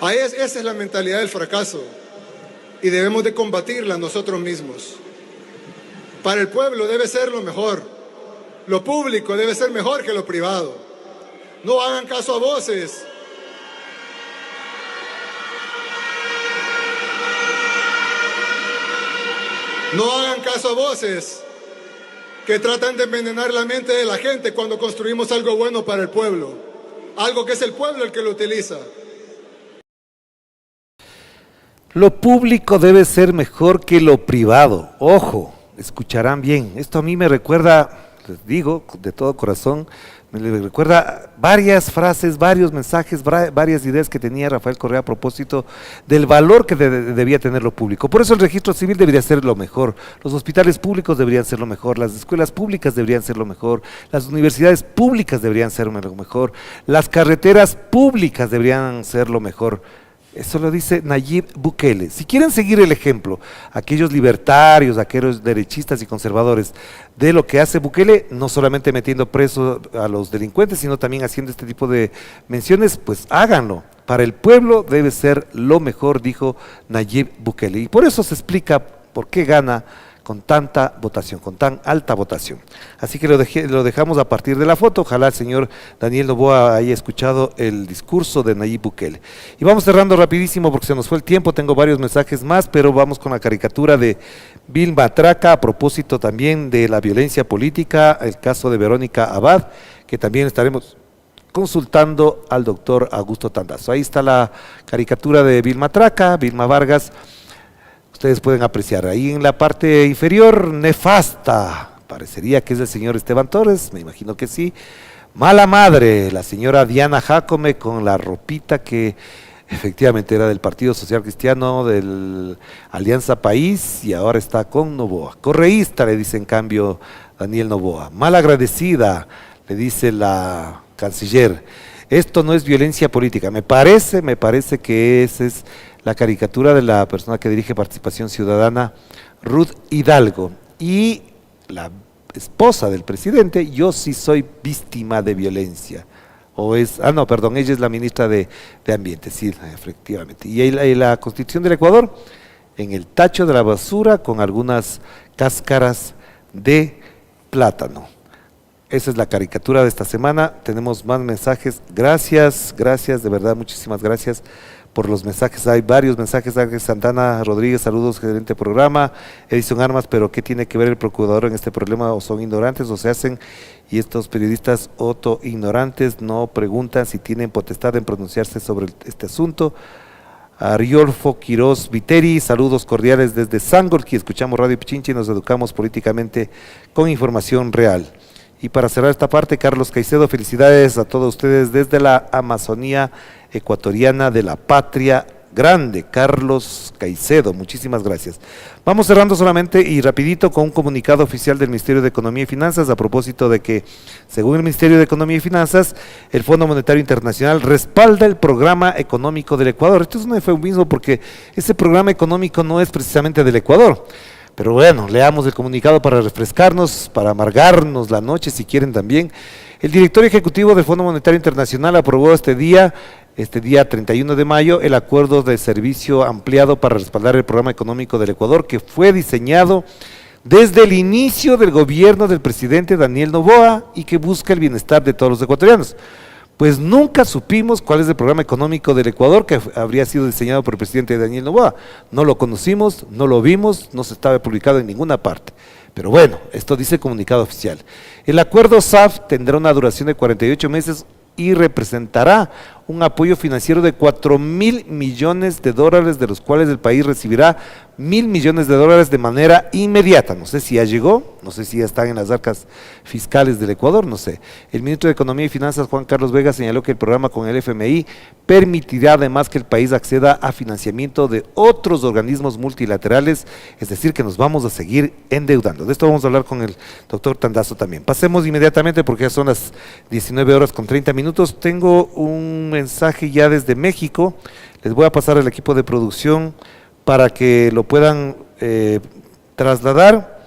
Esa es la mentalidad del fracaso y debemos de combatirla nosotros mismos. Para el pueblo debe ser lo mejor, lo público debe ser mejor que lo privado. No hagan caso a voces que tratan de envenenar la mente de la gente cuando construimos algo bueno para el pueblo, algo que es el pueblo el que lo utiliza. Lo público debe ser mejor que lo privado. Ojo, escucharán bien. Esto a mí me recuerda, les digo de todo corazón, me recuerda varias frases, varios mensajes, varias ideas que tenía Rafael Correa a propósito del valor que debía tener lo público. Por eso el registro civil debería ser lo mejor, los hospitales públicos deberían ser lo mejor, las escuelas públicas deberían ser lo mejor, las universidades públicas deberían ser lo mejor, las carreteras públicas deberían ser lo mejor. Eso lo dice Nayib Bukele. Si quieren seguir el ejemplo, aquellos libertarios, aquellos derechistas y conservadores, de lo que hace Bukele, no solamente metiendo presos a los delincuentes, sino también haciendo este tipo de menciones, pues háganlo. Para el pueblo debe ser lo mejor, dijo Nayib Bukele. Y por eso se explica por qué gana con tanta votación, con tan alta votación. Así que lo dejamos a partir de la foto. Ojalá el señor Daniel Noboa haya escuchado el discurso de Nayib Bukele. Y vamos cerrando rapidísimo porque se nos fue el tiempo, tengo varios mensajes más, pero vamos con la caricatura de Vilma Traca a propósito también de la violencia política, el caso de Verónica Abad, que también estaremos consultando al doctor Augusto Tandazo. Ahí está la caricatura de Vilma Traca, Vilma Vargas. Ustedes pueden apreciar ahí en la parte inferior, nefasta, parecería que es el señor Esteban Torres, me imagino que sí. Mala madre, la señora Diana Jácome con la ropita que efectivamente era del Partido Social Cristiano, del Alianza País y ahora está con Noboa. Correísta, le dice en cambio Daniel Noboa. Mal agradecida, le dice la canciller. Esto no es violencia política, me parece que esa es la caricatura de la persona que dirige Participación Ciudadana, Ruth Hidalgo, y la esposa del presidente, yo sí soy víctima de violencia, ella es la ministra de Ambiente, sí, efectivamente, y la Constitución del Ecuador, en el tacho de la basura con algunas cáscaras de plátano. Esa es la caricatura de esta semana, tenemos más mensajes, gracias, de verdad, muchísimas gracias por los mensajes, hay varios mensajes. Ángel Santana Rodríguez, saludos, gerente de programa. Edison Armas, pero ¿qué tiene que ver el procurador en este problema? ¿O son ignorantes o se hacen? Y estos periodistas ignorantes no preguntan si tienen potestad en pronunciarse sobre este asunto. Ariolfo Quiroz Viteri, saludos cordiales desde Sangolquí, escuchamos Radio Pichincha y nos educamos políticamente con información real. Y para cerrar esta parte, Carlos Caicedo, felicidades a todos ustedes desde la Amazonía ecuatoriana de la patria grande, Carlos Caicedo, muchísimas gracias. Vamos cerrando solamente y rapidito con un comunicado oficial del Ministerio de Economía y Finanzas a propósito de que, según el Ministerio de Economía y Finanzas, el Fondo Monetario Internacional respalda el programa económico del Ecuador. Esto es un eufemismo porque ese programa económico no es precisamente del Ecuador. Pero bueno, leamos el comunicado para refrescarnos, para amargarnos la noche si quieren también. El director ejecutivo del Fondo Monetario Internacional aprobó este día 31 de mayo, el acuerdo de servicio ampliado para respaldar el programa económico del Ecuador, que fue diseñado desde el inicio del gobierno del presidente Daniel Noboa y que busca el bienestar de todos los ecuatorianos. Pues nunca supimos cuál es el programa económico del Ecuador que habría sido diseñado por el presidente Daniel Noboa. No lo conocimos, no lo vimos, no se estaba publicado en ninguna parte. Pero bueno, esto dice el comunicado oficial. El acuerdo SAF tendrá una duración de 48 meses y representará un apoyo financiero de 4.000 millones de dólares, de los cuales el país recibirá 1.000 millones de dólares de manera inmediata. No sé si ya llegó, no sé si ya están en las arcas fiscales del Ecuador, no sé. El ministro de Economía y Finanzas, Juan Carlos Vega, señaló que el programa con el FMI permitirá además que el país acceda a financiamiento de otros organismos multilaterales, es decir, que nos vamos a seguir endeudando. De esto vamos a hablar con el doctor Tandazo también. Pasemos inmediatamente porque ya son las 19:30. Tengo un mensaje ya desde México, les voy a pasar al equipo de producción para que lo puedan trasladar.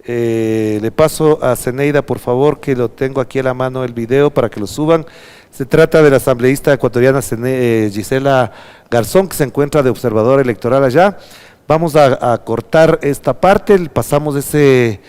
Le paso a Zeneida, por favor, que lo tengo aquí a la mano el video para que lo suban. Se trata de la asambleísta ecuatoriana Gisela Garzón, que se encuentra de observadora electoral allá. Vamos a cortar esta parte, pasamos ese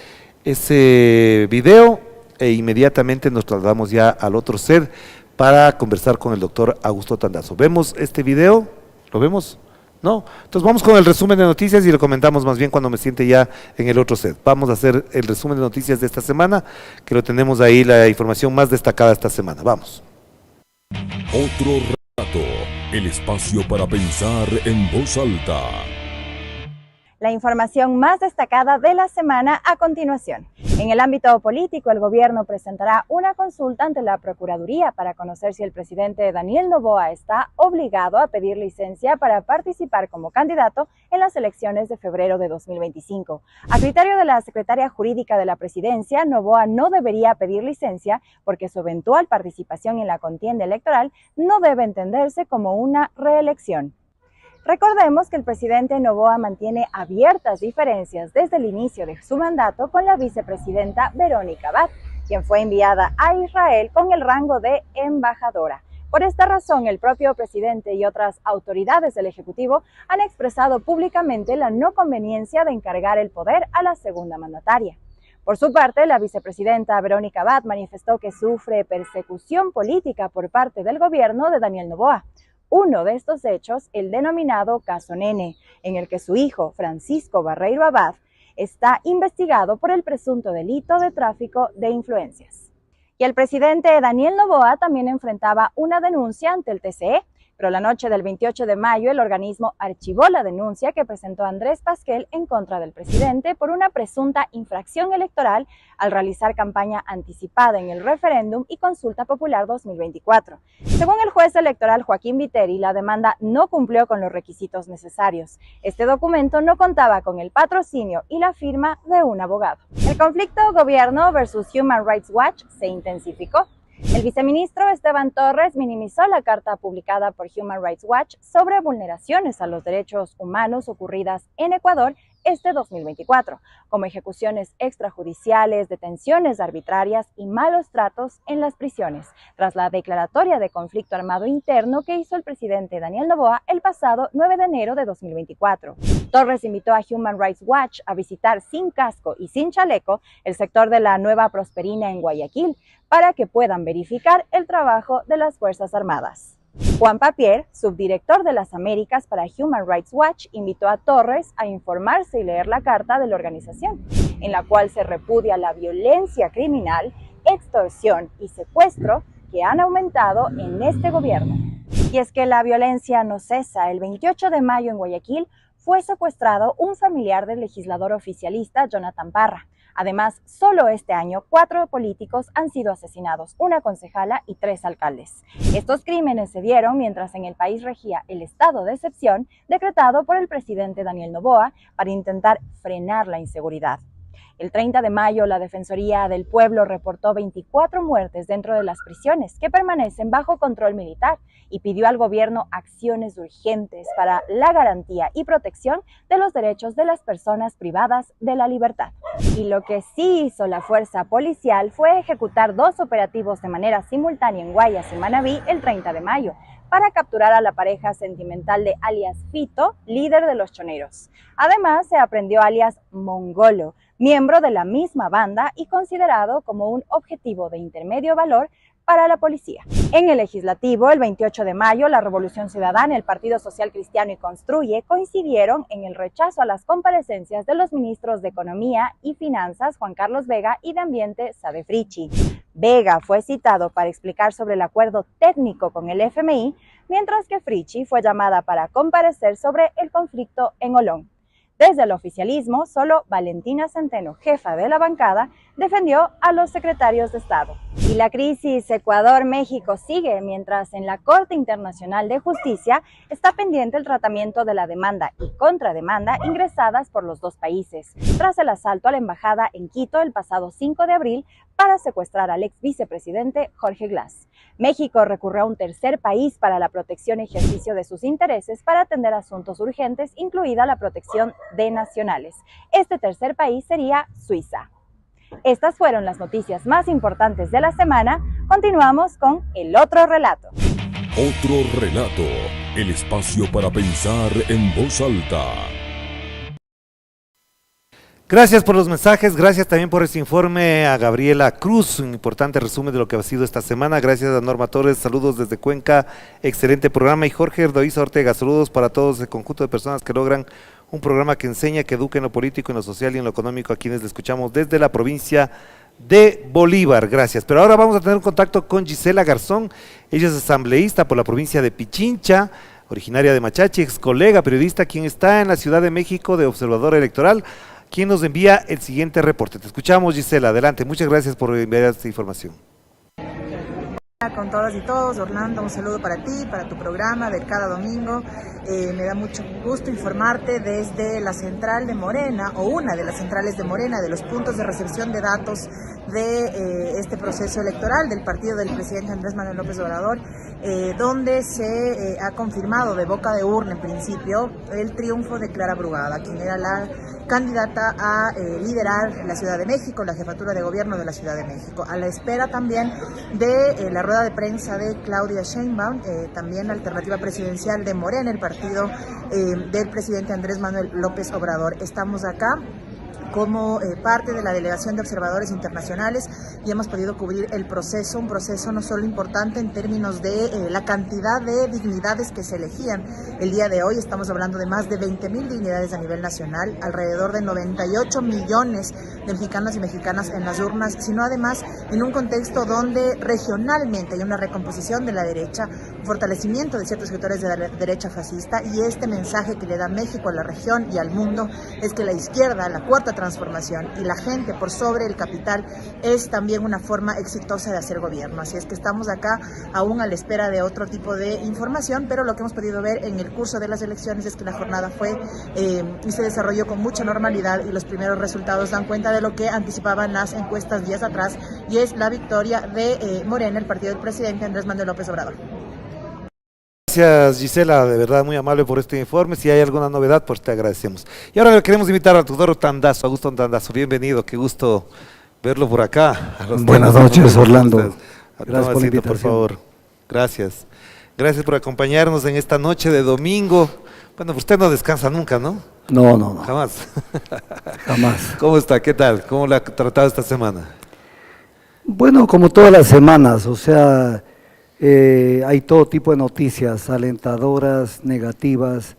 video e inmediatamente nos trasladamos ya al otro set para conversar con el doctor Augusto Tandazo. ¿Vemos este video? ¿Lo vemos? ¿No? Entonces vamos con el resumen de noticias y lo comentamos más bien cuando me siente ya en el otro set. Vamos a hacer el resumen de noticias de esta semana, que lo tenemos ahí, la información más destacada esta semana. Vamos. Otro relato, el espacio para pensar en voz alta. La información más destacada de la semana a continuación. En el ámbito político, el gobierno presentará una consulta ante la Procuraduría para conocer si el presidente Daniel Noboa está obligado a pedir licencia para participar como candidato en las elecciones de febrero de 2025. A criterio de la secretaria jurídica de la presidencia, Noboa no debería pedir licencia porque su eventual participación en la contienda electoral no debe entenderse como una reelección. Recordemos que el presidente Noboa mantiene abiertas diferencias desde el inicio de su mandato con la vicepresidenta Verónica Abad, quien fue enviada a Israel con el rango de embajadora. Por esta razón, el propio presidente y otras autoridades del Ejecutivo han expresado públicamente la no conveniencia de encargar el poder a la segunda mandataria. Por su parte, la vicepresidenta Verónica Abad manifestó que sufre persecución política por parte del gobierno de Daniel Noboa. Uno de estos hechos, el denominado Caso Nene, en el que su hijo, Francisco Barreiro Abad, está investigado por el presunto delito de tráfico de influencias. Y el presidente Daniel Noboa también enfrentaba una denuncia ante el TCE, pero la noche del 28 de mayo el organismo archivó la denuncia que presentó Andrés Pasquel en contra del presidente por una presunta infracción electoral al realizar campaña anticipada en el referéndum y consulta popular 2024. Según el juez electoral Joaquín Viteri, la demanda no cumplió con los requisitos necesarios. Este documento no contaba con el patrocinio y la firma de un abogado. El conflicto gobierno versus Human Rights Watch se intensificó. El viceministro Esteban Torres minimizó la carta publicada por Human Rights Watch sobre vulneraciones a los derechos humanos ocurridas en Ecuador este 2024, como ejecuciones extrajudiciales, detenciones arbitrarias y malos tratos en las prisiones, tras la declaratoria de conflicto armado interno que hizo el presidente Daniel Noboa el pasado 9 de enero de 2024. Torres invitó a Human Rights Watch a visitar sin casco y sin chaleco el sector de la Nueva Prosperina en Guayaquil, para que puedan verificar el trabajo de las Fuerzas Armadas. Juan Papier, subdirector de las Américas para Human Rights Watch, invitó a Torres a informarse y leer la carta de la organización, en la cual se repudia la violencia criminal, extorsión y secuestro que han aumentado en este gobierno. Y es que la violencia no cesa. El 28 de mayo en Guayaquil fue secuestrado un familiar del legislador oficialista Jonathan Parra. Además, solo este año 4 políticos han sido asesinados, una concejala y 3 alcaldes. Estos crímenes se dieron mientras en el país regía el estado de excepción decretado por el presidente Daniel Noboa para intentar frenar la inseguridad. El 30 de mayo, la Defensoría del Pueblo reportó 24 muertes dentro de las prisiones que permanecen bajo control militar y pidió al gobierno acciones urgentes para la garantía y protección de los derechos de las personas privadas de la libertad. Y lo que sí hizo la fuerza policial fue ejecutar 2 operativos de manera simultánea en Guayas y Manabí el 30 de mayo, para capturar a la pareja sentimental de alias Fito, líder de los choneros. Además, se aprendió alias Mongolo, miembro de la misma banda y considerado como un objetivo de intermedio valor para la policía. En el legislativo, el 28 de mayo, la Revolución Ciudadana, el Partido Social Cristiano y Construye coincidieron en el rechazo a las comparecencias de los ministros de Economía y Finanzas, Juan Carlos Vega, y de Ambiente, Sade Frichi. Vega fue citado para explicar sobre el acuerdo técnico con el FMI, mientras que Frichi fue llamada para comparecer sobre el conflicto en Olón. Desde el oficialismo, solo Valentina Centeno, jefa de la bancada, defendió a los secretarios de Estado. Y la crisis Ecuador-México sigue, mientras en la Corte Internacional de Justicia está pendiente el tratamiento de la demanda y contrademanda ingresadas por los dos países, tras el asalto a la embajada en Quito el pasado 5 de abril para secuestrar al ex vicepresidente Jorge Glass. México recurrió a un tercer país para la protección y ejercicio de sus intereses para atender asuntos urgentes, incluida la protección de nacionales. Este tercer país sería Suiza. Estas fueron las noticias más importantes de la semana. Continuamos con el otro relato. Otro relato, el espacio para pensar en voz alta. Gracias por los mensajes, gracias también por este informe a Gabriela Cruz, un importante resumen de lo que ha sido esta semana. Gracias a Norma Torres, saludos desde Cuenca, excelente programa. Y Jorge Erdoiza Ortega, saludos para todos el conjunto de personas que logran un programa que enseña, que educa en lo político, en lo social y en lo económico, a quienes le escuchamos desde la provincia de Bolívar. Gracias. Pero ahora vamos a tener un contacto con Gisela Garzón, ella es asambleísta por la provincia de Pichincha, originaria de Machachi, ex colega periodista, quien está en la Ciudad de México de observador electoral, quien nos envía el siguiente reporte. Te escuchamos, Gisela, adelante. Muchas gracias por enviar esta información. Con todas y todos, Orlando, un saludo para ti, para tu programa de cada domingo. Me da mucho gusto informarte desde la central de Morena, o una de las centrales de Morena, de los puntos de recepción de datos de este proceso electoral del partido del presidente Andrés Manuel López Obrador, donde se ha confirmado de boca de urna en principio el triunfo de Clara Brugada, quien era la candidata a liderar la Ciudad de México, la jefatura de gobierno de la Ciudad de México, a la espera también de la rueda de prensa de Claudia Sheinbaum, también la alternativa presidencial de Morena, el partido del presidente Andrés Manuel López Obrador. Estamos acá como parte de la delegación de observadores internacionales y hemos podido cubrir el proceso, un proceso no solo importante en términos de la cantidad de dignidades que se elegían el día de hoy. Estamos hablando de más de 20,000 dignidades a nivel nacional, alrededor de 98 millones de mexicanos y mexicanas en las urnas, sino además en un contexto donde regionalmente hay una recomposición de la derecha, un fortalecimiento de ciertos sectores de la derecha fascista, y este mensaje que le da México a la región y al mundo es que la izquierda, la cuarta transformación y la gente por sobre el capital es también una forma exitosa de hacer gobierno. Así es que estamos acá aún a la espera de otro tipo de información, pero lo que hemos podido ver en el curso de las elecciones es que la jornada fue y se desarrolló con mucha normalidad, y los primeros resultados dan cuenta de lo que anticipaban las encuestas días atrás, y es la victoria de Morena, el partido del presidente Andrés Manuel López Obrador. Gracias, Gisela, de verdad muy amable por este informe. Si hay alguna novedad, pues te agradecemos. Y ahora le queremos invitar al doctor Tandazo, Augusto Tandazo. Bienvenido, qué gusto verlo por acá. Buenas noches, Orlando. Gracias por la invitación. Por favor. Gracias. Gracias por acompañarnos en esta noche de domingo. Bueno, usted no descansa nunca, ¿no? No. Jamás. Jamás. ¿Cómo está? ¿Qué tal? ¿Cómo la ha tratado esta semana? Bueno, como todas las semanas, o sea, hay todo tipo de noticias, alentadoras, negativas.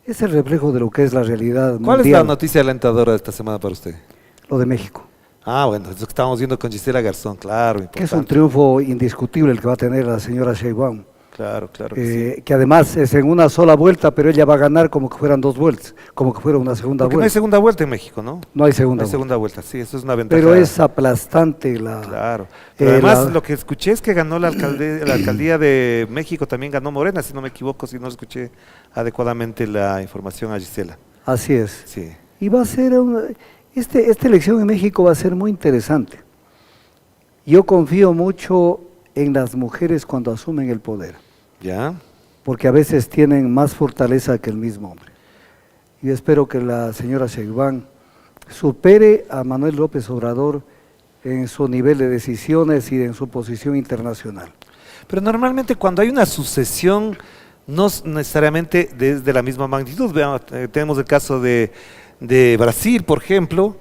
Es el reflejo de lo que es la realidad mundial. ¿Cuál es la noticia alentadora de esta semana para usted? Lo de México. Ah, bueno, es lo que estamos viendo con Gisela Garzón, claro. Que es un triunfo indiscutible el que va a tener la señora Sheinbaum. Claro, claro. Que sí. Que además es en una sola vuelta, pero ella va a ganar como que fueran 2 vueltas, como que fuera una segunda Porque vuelta. no hay segunda vuelta en México, ¿no? No hay segunda No hay vuelta. segunda vuelta, sí, eso es una ventaja. Pero es aplastante la... Claro. Pero además lo que escuché es que ganó la alcaldía de México, también ganó Morena, si no me equivoco, si no escuché adecuadamente la información a Gisela. Así es. Sí. Y va a ser, esta elección en México va a ser muy interesante. Yo confío mucho en las mujeres cuando asumen el poder. ¿Ya? Porque a veces tienen más fortaleza que el mismo hombre. Yo espero que la señora Sheinbaum supere a Manuel López Obrador en su nivel de decisiones y en su posición internacional. Pero normalmente cuando hay una sucesión, no necesariamente desde la misma magnitud. Veamos, tenemos el caso de Brasil, por ejemplo,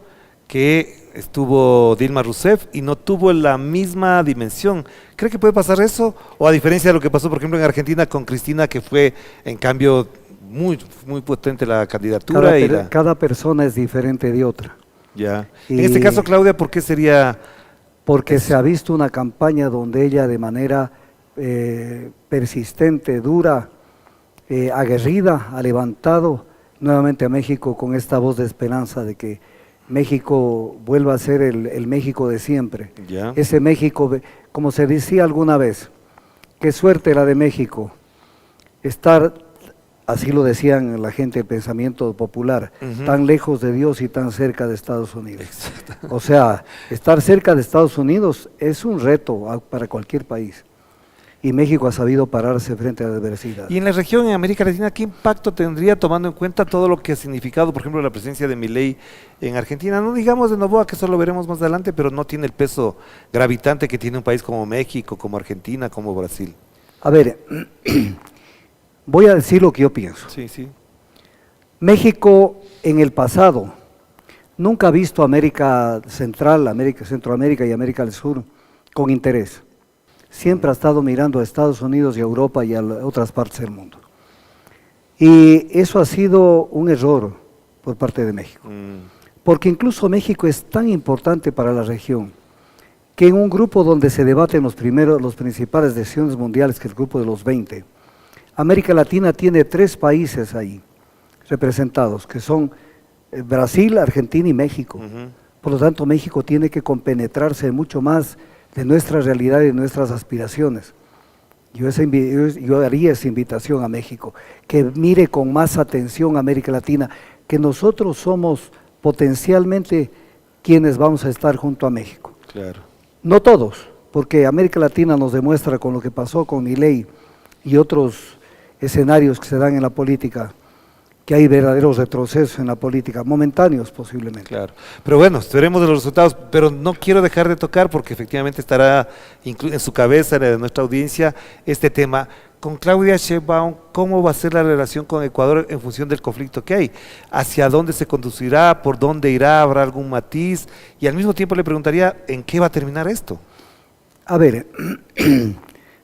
que estuvo Dilma Rousseff y no tuvo la misma dimensión. ¿Cree que puede pasar eso? O a diferencia de lo que pasó, por ejemplo, en Argentina con Cristina, que fue, en cambio, muy potente la candidatura. Cada persona es diferente de otra. Ya. En este caso, Claudia, ¿por qué sería...? Porque se ha visto una campaña donde ella de manera persistente, dura, aguerrida, ha levantado nuevamente a México con esta voz de esperanza de que México vuelva a ser el México de siempre. Ya. Ese México, como se decía alguna vez, qué suerte la de México, estar, así lo decían la gente del pensamiento popular, tan lejos de Dios y tan cerca de Estados Unidos. Exacto. O sea, estar cerca de Estados Unidos es un reto para cualquier país. Y México ha sabido pararse frente a la adversidad. Y en la región, en América Latina, ¿qué impacto tendría tomando en cuenta todo lo que ha significado, por ejemplo, la presencia de Milei en Argentina? No digamos de Noboa, que eso lo veremos más adelante, pero no tiene el peso gravitante que tiene un país como México, como Argentina, como Brasil. A ver, voy a decir lo que yo pienso. Sí, sí. México en el pasado nunca ha visto América Central, Centroamérica y América del Sur con interés. Siempre ha estado mirando a Estados Unidos y a Europa y a otras partes del mundo. Y eso ha sido un error por parte de México. Porque incluso México es tan importante para la región que en un grupo donde se debaten los principales decisiones mundiales, que es el grupo de los 20, América Latina tiene 3 países ahí representados, que son Brasil, Argentina y México. Por lo tanto, México tiene que compenetrarse mucho más de nuestra realidad y de nuestras aspiraciones. Yo haría esa invitación a México, que mire con más atención a América Latina, que nosotros somos potencialmente quienes vamos a estar junto a México. Claro. No todos, porque América Latina nos demuestra con lo que pasó con Milei y otros escenarios que se dan en la política, que hay verdaderos retrocesos en la política, momentáneos posiblemente. Claro, pero bueno, veremos de los resultados, pero no quiero dejar de tocar porque efectivamente estará en su cabeza, en la de nuestra audiencia, este tema. Con Claudia Sheinbaum, ¿cómo va a ser la relación con Ecuador en función del conflicto que hay? ¿Hacia dónde se conducirá? ¿Por dónde irá? ¿Habrá algún matiz? Y al mismo tiempo le preguntaría, ¿en qué va a terminar esto? A ver,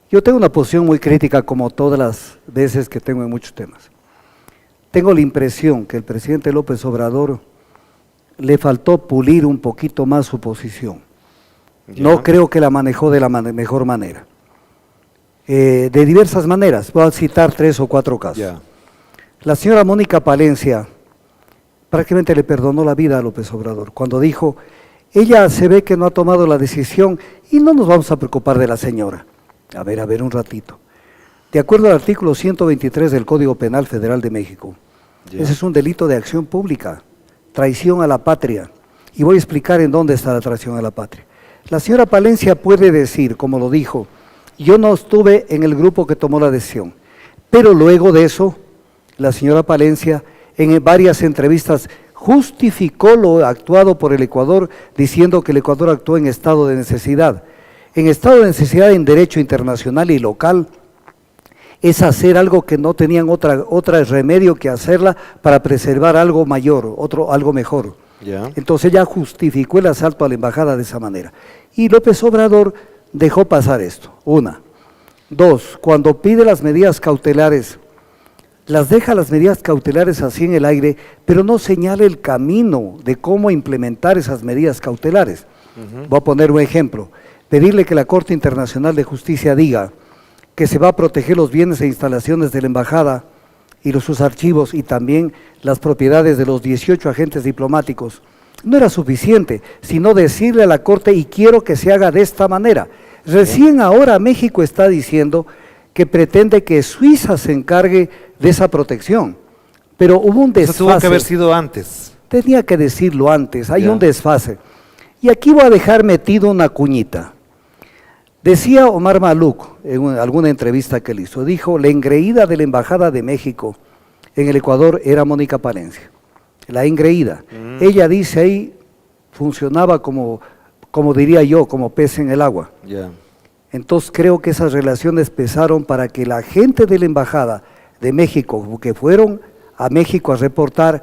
yo tengo una posición muy crítica como todas las veces que tengo en muchos temas. Tengo la impresión que el presidente López Obrador le faltó pulir un poquito más su posición. No creo que la manejó de la mejor manera. De diversas maneras, voy a citar 3 o 4 casos. La señora Mónica Palencia prácticamente le perdonó la vida a López Obrador cuando dijo, ella se ve que no ha tomado la decisión y no nos vamos a preocupar de la señora. A ver un ratito. De acuerdo al artículo 123 del Código Penal Federal de México, ese es un delito de acción pública, traición a la patria. Y voy a explicar en dónde está la traición a la patria. La señora Palencia puede decir, como lo dijo, yo no estuve en el grupo que tomó la decisión, pero luego de eso, la señora Palencia en varias entrevistas justificó lo actuado por el Ecuador, diciendo que el Ecuador actuó en estado de necesidad. En estado de necesidad en derecho internacional y local, es hacer algo que no tenían otra remedio que hacerla para preservar algo mayor, algo mejor. Entonces ella justificó el asalto a la embajada de esa manera. Y López Obrador dejó pasar esto, 1. 2, cuando pide las medidas cautelares, las deja las medidas cautelares así en el aire, pero no señala el camino de cómo implementar esas medidas cautelares. Voy a poner un ejemplo, pedirle que la Corte Internacional de Justicia diga que se va a proteger los bienes e instalaciones de la embajada y sus archivos y también las propiedades de los 18 agentes diplomáticos, no era suficiente, sino decirle a la Corte, y quiero que se haga de esta manera. Recién ahora México está diciendo que pretende que Suiza se encargue de esa protección, pero hubo un desfase. Eso tuvo que haber sido antes. Tenía que decirlo antes, hay un desfase. Y aquí voy a dejar metido una cuñita. Decía Omar Maluk en alguna entrevista que él hizo, dijo, la engreída de la Embajada de México en el Ecuador era Mónica Palencia, la engreída. Ella dice ahí, funcionaba como diría yo, como pez en el agua. Entonces creo que esas relaciones pesaron para que la gente de la Embajada de México, que fueron a México a reportar,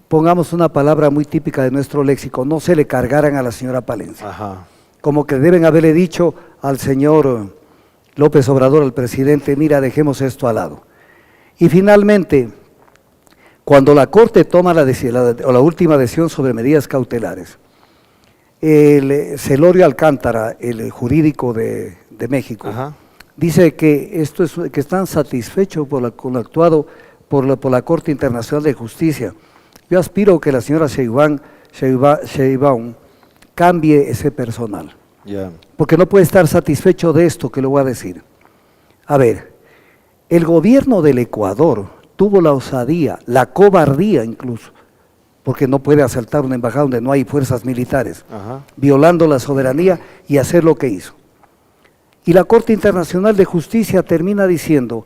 pongamos una palabra muy típica de nuestro léxico, no se le cargaran a la señora Palencia. Como que deben haberle dicho al señor López Obrador, al presidente, mira, dejemos esto al lado. Y finalmente, cuando la Corte toma la última decisión sobre medidas cautelares, el Celorio Alcántara, el jurídico de México, dice que que están satisfechos con lo actuado por la Corte Internacional de Justicia. Yo aspiro que la señora Sheinbaum cambie ese personal, porque no puede estar satisfecho de esto que le voy a decir. A ver, el gobierno del Ecuador tuvo la osadía, la cobardía incluso, porque no puede asaltar una embajada donde no hay fuerzas militares, violando la soberanía y hacer lo que hizo. Y la Corte Internacional de Justicia termina diciendo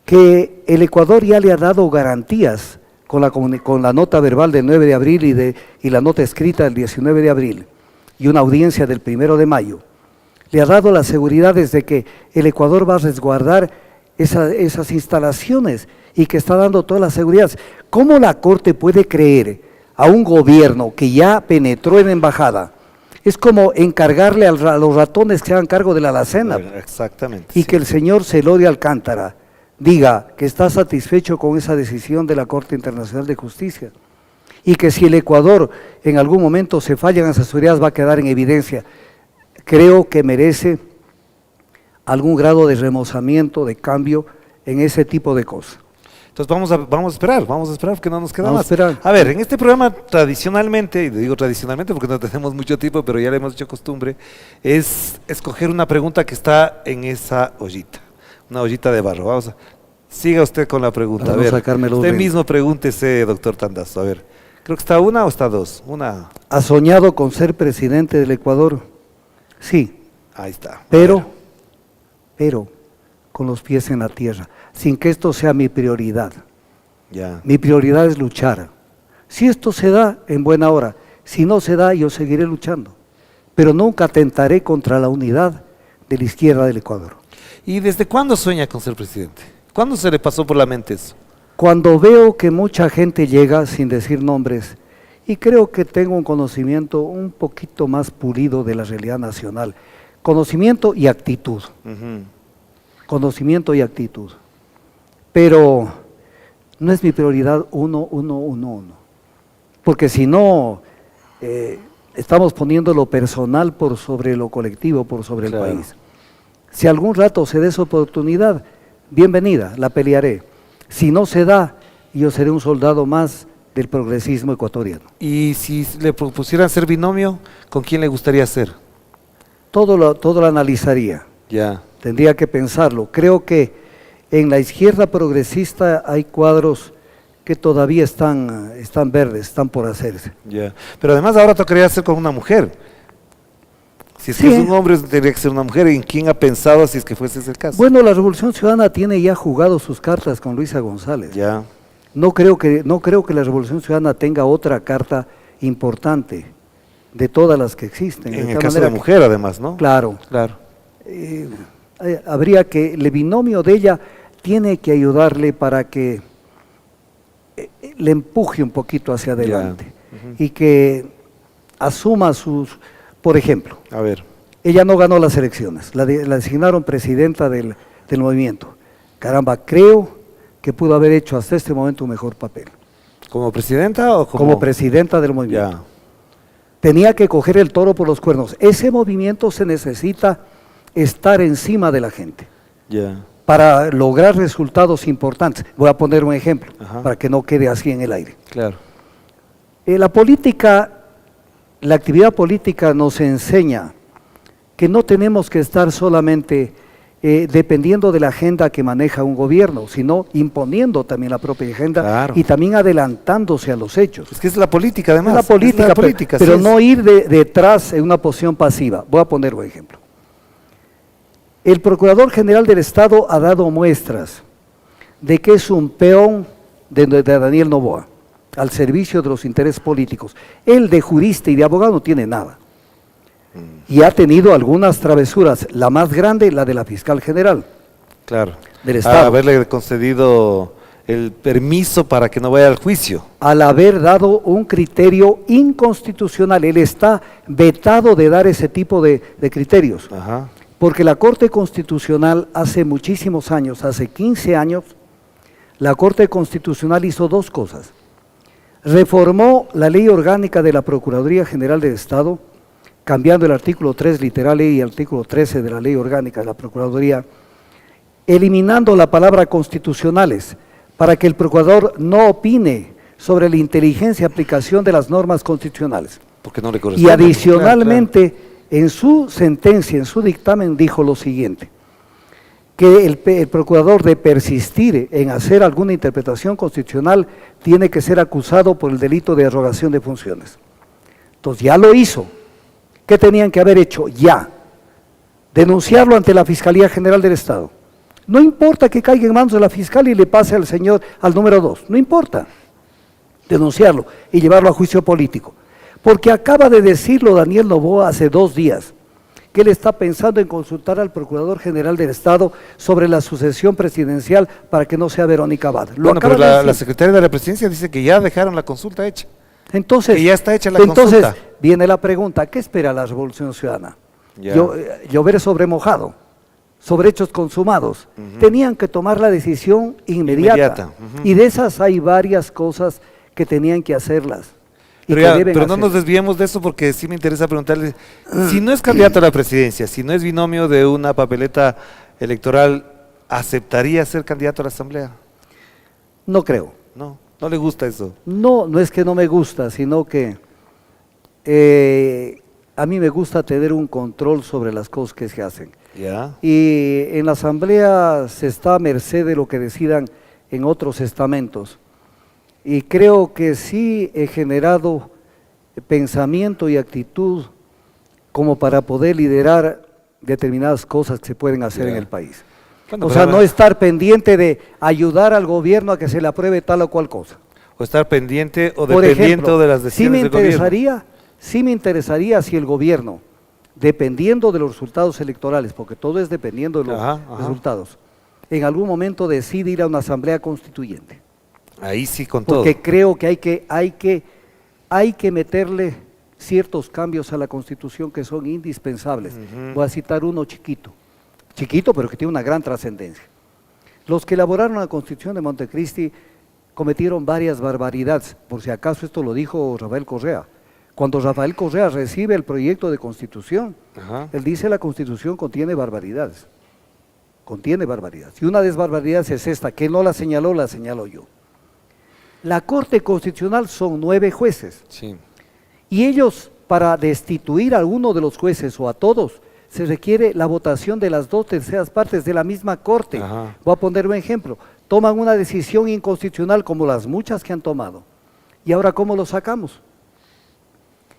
que el Ecuador ya le ha dado garantías con la nota verbal del 9 de abril y la nota escrita del 19 de abril y una audiencia del 1 de mayo, le ha dado las seguridades de que el Ecuador va a resguardar esas instalaciones y que está dando todas las seguridades. ¿Cómo la Corte puede creer a un gobierno que ya penetró en la embajada? Es como encargarle a los ratones que hagan cargo de la alacena. Exactamente. Y que el señor Celorio Alcántara diga que está satisfecho con esa decisión de la Corte Internacional de Justicia y que si el Ecuador en algún momento se fallan en esas seguridades va a quedar en evidencia. Creo que merece algún grado de remozamiento, de cambio en ese tipo de cosas. Entonces vamos a esperar porque no nos queda más. Esperar. A ver, en este programa tradicionalmente, y digo tradicionalmente porque no tenemos mucho tiempo, pero ya le hemos hecho costumbre, es escoger una pregunta que está en esa ollita, una ollita de barro. Siga usted con la pregunta. A ver, usted mismo pregúntese, doctor Tandazo. A ver, creo que está una o está dos. Una. ¿Ha soñado con ser presidente del Ecuador? Sí. Ahí está. Pero con los pies en la tierra, sin que esto sea mi prioridad. Mi prioridad es luchar. Si esto se da, en buena hora. Si no se da, yo seguiré luchando. Pero nunca atentaré contra la unidad de la izquierda del Ecuador. ¿Y desde cuándo sueña con ser presidente? ¿Cuándo se le pasó por la mente eso? Cuando veo que mucha gente llega, sin decir nombres, y creo que tengo un conocimiento un poquito más pulido de la realidad nacional. Conocimiento y actitud. Conocimiento y actitud. Pero no es mi prioridad uno. Porque si no, estamos poniendo lo personal por sobre lo colectivo, por sobre el país. Si algún rato se dé esa oportunidad, bienvenida, la pelearé. Si no se da, yo seré un soldado más del progresismo ecuatoriano. Y si le propusieran ser binomio, ¿con quién le gustaría ser? Todo lo analizaría. Tendría que pensarlo. Creo que en la izquierda progresista hay cuadros que todavía están verdes, están por hacerse. Pero además ahora tocaría ser con una mujer. Si es que es un hombre, tendría que ser una mujer. ¿En quién ha pensado si es que fuese ese el caso? Bueno, la Revolución Ciudadana tiene ya jugado sus cartas con Luisa González. No creo que la Revolución Ciudadana tenga otra carta importante de todas las que existen. En el caso de mujer, además, ¿no? Claro. Habría que, el binomio de ella tiene que ayudarle para que le empuje un poquito hacia adelante y que asuma por ejemplo, ella no ganó las elecciones, la designaron presidenta del movimiento. Caramba, creo que pudo haber hecho hasta este momento un mejor papel. ¿Como presidenta o como...? Como presidenta del movimiento. Tenía que coger el toro por los cuernos. Ese movimiento se necesita estar encima de la gente. para lograr resultados importantes. Voy a poner un ejemplo para que no quede así en el aire. Claro. La política, la actividad política nos enseña que no tenemos que estar solamente dependiendo de la agenda que maneja un gobierno, sino imponiendo también la propia agenda y también adelantándose a los hechos. Es que es la política, además. Es la política, pero sí no ir detrás en una posición pasiva. Voy a poner un ejemplo. El Procurador General del Estado ha dado muestras de que es un peón de Daniel Noboa, al servicio de los intereses políticos. Él de jurista y de abogado no tiene nada. Y ha tenido algunas travesuras, la más grande, la de la fiscal general. Claro. Del Estado. Haberle concedido el permiso para que no vaya al juicio. Al haber dado un criterio inconstitucional. Él está vetado de dar ese tipo de criterios. Porque la Corte Constitucional hace muchísimos años, hace 15 años, la Corte Constitucional hizo dos cosas. Reformó la ley orgánica de la Procuraduría General del Estado, cambiando el artículo 3 literal E y el artículo 13 de la ley orgánica de la Procuraduría, eliminando la palabra constitucionales, para que el procurador no opine sobre la inteligencia y aplicación de las normas constitucionales. Porque no le corresponde. Y adicionalmente, en su sentencia, en su dictamen, dijo lo siguiente, que el procurador de persistir en hacer alguna interpretación constitucional tiene que ser acusado por el delito de arrogación de funciones. Entonces ya lo hizo. ¿Qué tenían que haber hecho? Ya. Denunciarlo ante la Fiscalía General del Estado. No importa que caiga en manos de la fiscal y le pase al señor, al número 2, no importa. Denunciarlo y llevarlo a juicio político. Porque acaba de decirlo Daniel Noboa hace 2 días, que él está pensando en consultar al Procurador General del Estado sobre la sucesión presidencial para que no sea Verónica Abad. Bueno, pero la secretaria de la Presidencia dice que ya dejaron la consulta hecha. Entonces, que ya está hecha la consulta. Entonces viene la pregunta, ¿qué espera la Revolución Ciudadana? Llover sobre mojado, sobre hechos consumados. Tenían que tomar la decisión inmediata. Y de esas hay varias cosas que tenían que hacerlas. Pero no nos desviemos de eso porque sí me interesa preguntarle, si no es candidato a la presidencia, si no es binomio de una papeleta electoral, ¿aceptaría ser candidato a la Asamblea? No creo. ¿No le gusta eso? No, no es que no me gusta, sino que a mí me gusta tener un control sobre las cosas que se hacen. Y en la Asamblea se está a merced de lo que decidan en otros estamentos. Y creo que sí he generado pensamiento y actitud como para poder liderar determinadas cosas que se pueden hacer en el país. O sea, no estar pendiente de ayudar al gobierno a que se le apruebe tal o cual cosa. O estar pendiente o dependiendo de las decisiones del gobierno. Sí me interesaría si el gobierno, dependiendo de los resultados electorales, porque todo es dependiendo de los resultados, en algún momento decide ir a una asamblea constituyente. Ahí sí, con todo. Porque creo que hay que meterle ciertos cambios a la Constitución que son indispensables. Voy a citar uno chiquito, pero que tiene una gran trascendencia. Los que elaboraron la Constitución de Montecristi cometieron varias barbaridades, por si acaso esto lo dijo Rafael Correa. Cuando Rafael Correa recibe el proyecto de Constitución, él dice la Constitución contiene barbaridades. Contiene barbaridades. Y una de esas barbaridades es esta, que no la señaló yo. La Corte Constitucional son 9 jueces. Y ellos, para destituir a alguno de los jueces o a todos, se requiere la votación de las 2/3 partes de la misma Corte. Voy a poner un ejemplo. Toman una decisión inconstitucional como las muchas que han tomado. ¿Y ahora cómo lo sacamos?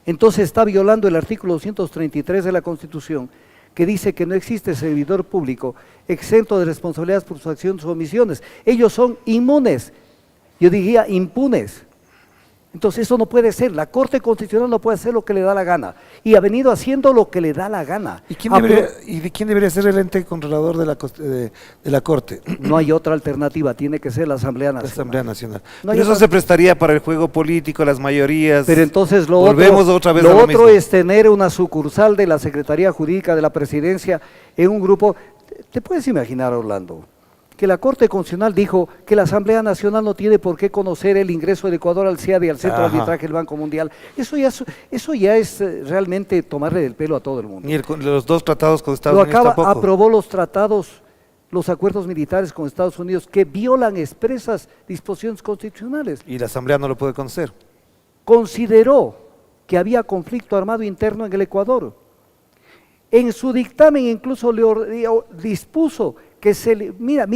Entonces está violando el artículo 233 de la Constitución, que dice que no existe servidor público exento de responsabilidades por sus acciones o omisiones. Ellos son inmunes, yo diría impunes. Entonces eso no puede ser, la Corte Constitucional no puede hacer lo que le da la gana, y ha venido haciendo lo que le da la gana. ¿Y de quién debería ser el ente controlador de la Corte? No hay otra alternativa, tiene que ser la Asamblea Nacional. La Asamblea Nacional. No, pero eso se prestaría para el juego político, las mayorías. Pero entonces lo otro es tener una sucursal de la Secretaría Jurídica de la Presidencia en un grupo. ¿Te puedes imaginar, Orlando, que la Corte Constitucional dijo que la Asamblea Nacional no tiene por qué conocer el ingreso del Ecuador al CIAD y al Centro de Arbitraje del Banco Mundial? Eso ya es realmente tomarle del pelo a todo el mundo. Ni los 2 tratados con Estados Unidos tampoco. Aprobó los tratados los acuerdos militares con Estados Unidos que violan expresas disposiciones constitucionales. Y la Asamblea no lo puede conocer. Consideró que había conflicto armado interno en el Ecuador. En su dictamen incluso dispuso que mira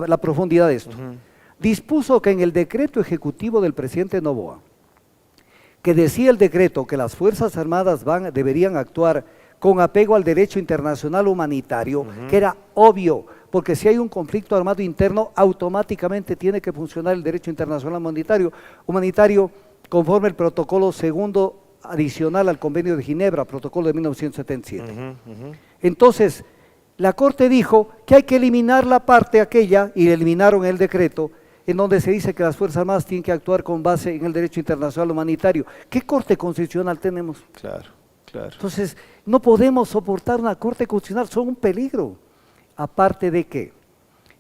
la profundidad de esto. Dispuso que en el decreto ejecutivo del presidente Noboa, que decía el decreto que las Fuerzas Armadas deberían actuar con apego al derecho internacional humanitario, que era obvio, porque si hay un conflicto armado interno, automáticamente tiene que funcionar el derecho internacional humanitario conforme el protocolo segundo adicional al Convenio de Ginebra, protocolo de 1977. Entonces, la Corte dijo que hay que eliminar la parte aquella, y eliminaron el decreto, en donde se dice que las Fuerzas Armadas tienen que actuar con base en el derecho internacional humanitario. ¿Qué Corte Constitucional tenemos? Claro, claro. Entonces, no podemos soportar una Corte Constitucional, son un peligro. Aparte de que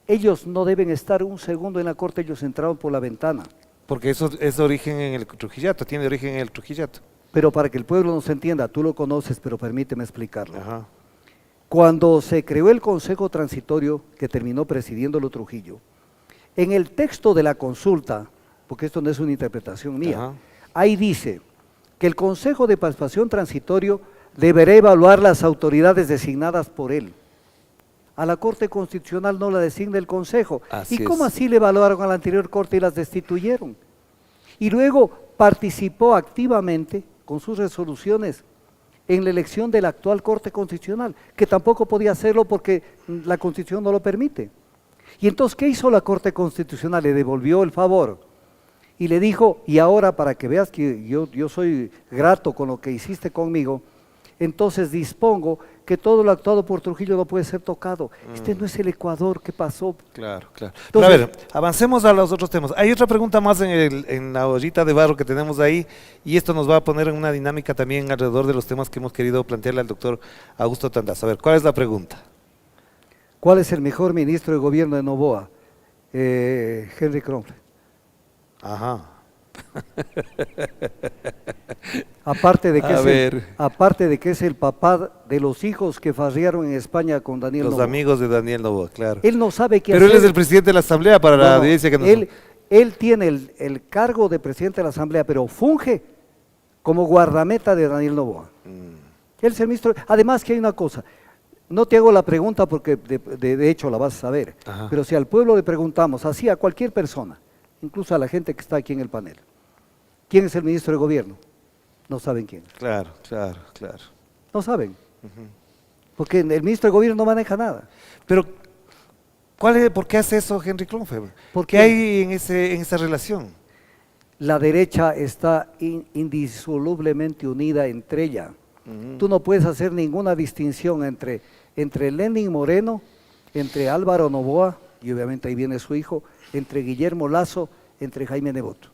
ellos no deben estar un segundo en la Corte, ellos entraron por la ventana. Porque eso es de origen en el Trujillato, tiene origen en el Trujillato. Pero para que el pueblo nos entienda, tú lo conoces, pero permíteme explicarlo. Cuando se creó el Consejo Transitorio que terminó presidiéndolo Trujillo, en el texto de la consulta, porque esto no es una interpretación mía, ahí dice que el Consejo de Participación Transitorio deberá evaluar las autoridades designadas por él. A la Corte Constitucional no la designa el Consejo. ¿Y cómo así le evaluaron a la anterior Corte y las destituyeron? Y luego participó activamente con sus resoluciones en la elección de la actual Corte Constitucional, que tampoco podía hacerlo porque la Constitución no lo permite. Y entonces, ¿qué hizo la Corte Constitucional? Le devolvió el favor y le dijo, y ahora para que veas que yo soy grato con lo que hiciste conmigo, entonces dispongo que todo lo actuado por Trujillo no puede ser tocado. Este no es el Ecuador, ¿qué pasó? Claro, claro. Entonces, pero a ver, avancemos a los otros temas. Hay otra pregunta más en la ollita de barro que tenemos ahí, y esto nos va a poner en una dinámica también alrededor de los temas que hemos querido plantearle al doctor Augusto Tandazo. A ver, ¿cuál es la pregunta? ¿Cuál es el mejor ministro de gobierno de Noboa? Henry Kronfle. Ajá. Aparte de que es el papá de los hijos que farrearon en España con Daniel Noboa. Los amigos de Daniel Noboa, claro. Él no sabe qué Pero hacer. él es el presidente de la Asamblea para la audiencia que nos... Él tiene el cargo de presidente de la Asamblea, pero funge como guardameta de Daniel Noboa. Él es el ministro. Además que hay una cosa, no te hago la pregunta porque de hecho la vas a saber, pero si al pueblo le preguntamos, así a cualquier persona, incluso a la gente que está aquí en el panel, ¿quién es el ministro de gobierno? No saben quién. Claro. No saben. Porque el ministro de gobierno no maneja nada. Pero, ¿por qué hace eso Henry Kronfle? ¿Qué hay en esa relación? La derecha está indisolublemente unida entre ella. Tú no puedes hacer ninguna distinción entre Lenin Moreno, entre Álvaro Noboa, y obviamente ahí viene su hijo, entre Guillermo Lasso, entre Jaime Nebot.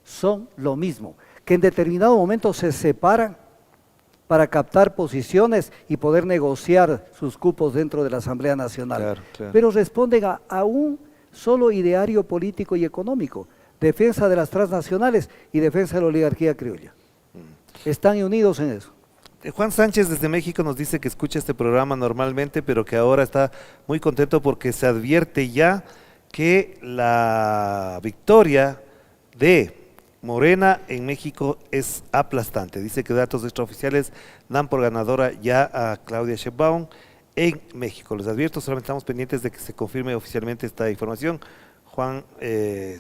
Son lo mismo, que en determinado momento se separan para captar posiciones y poder negociar sus cupos dentro de la Asamblea Nacional. Claro. Pero responden a un solo ideario político y económico, defensa de las transnacionales y defensa de la oligarquía criolla. Están unidos en eso. Juan Sánchez desde México nos dice que escucha este programa normalmente, pero que ahora está muy contento porque se advierte ya que la victoria de Morena en México es aplastante. Dice que datos extraoficiales dan por ganadora ya a Claudia Sheinbaum en México. Les advierto, solamente estamos pendientes de que se confirme oficialmente esta información. Juan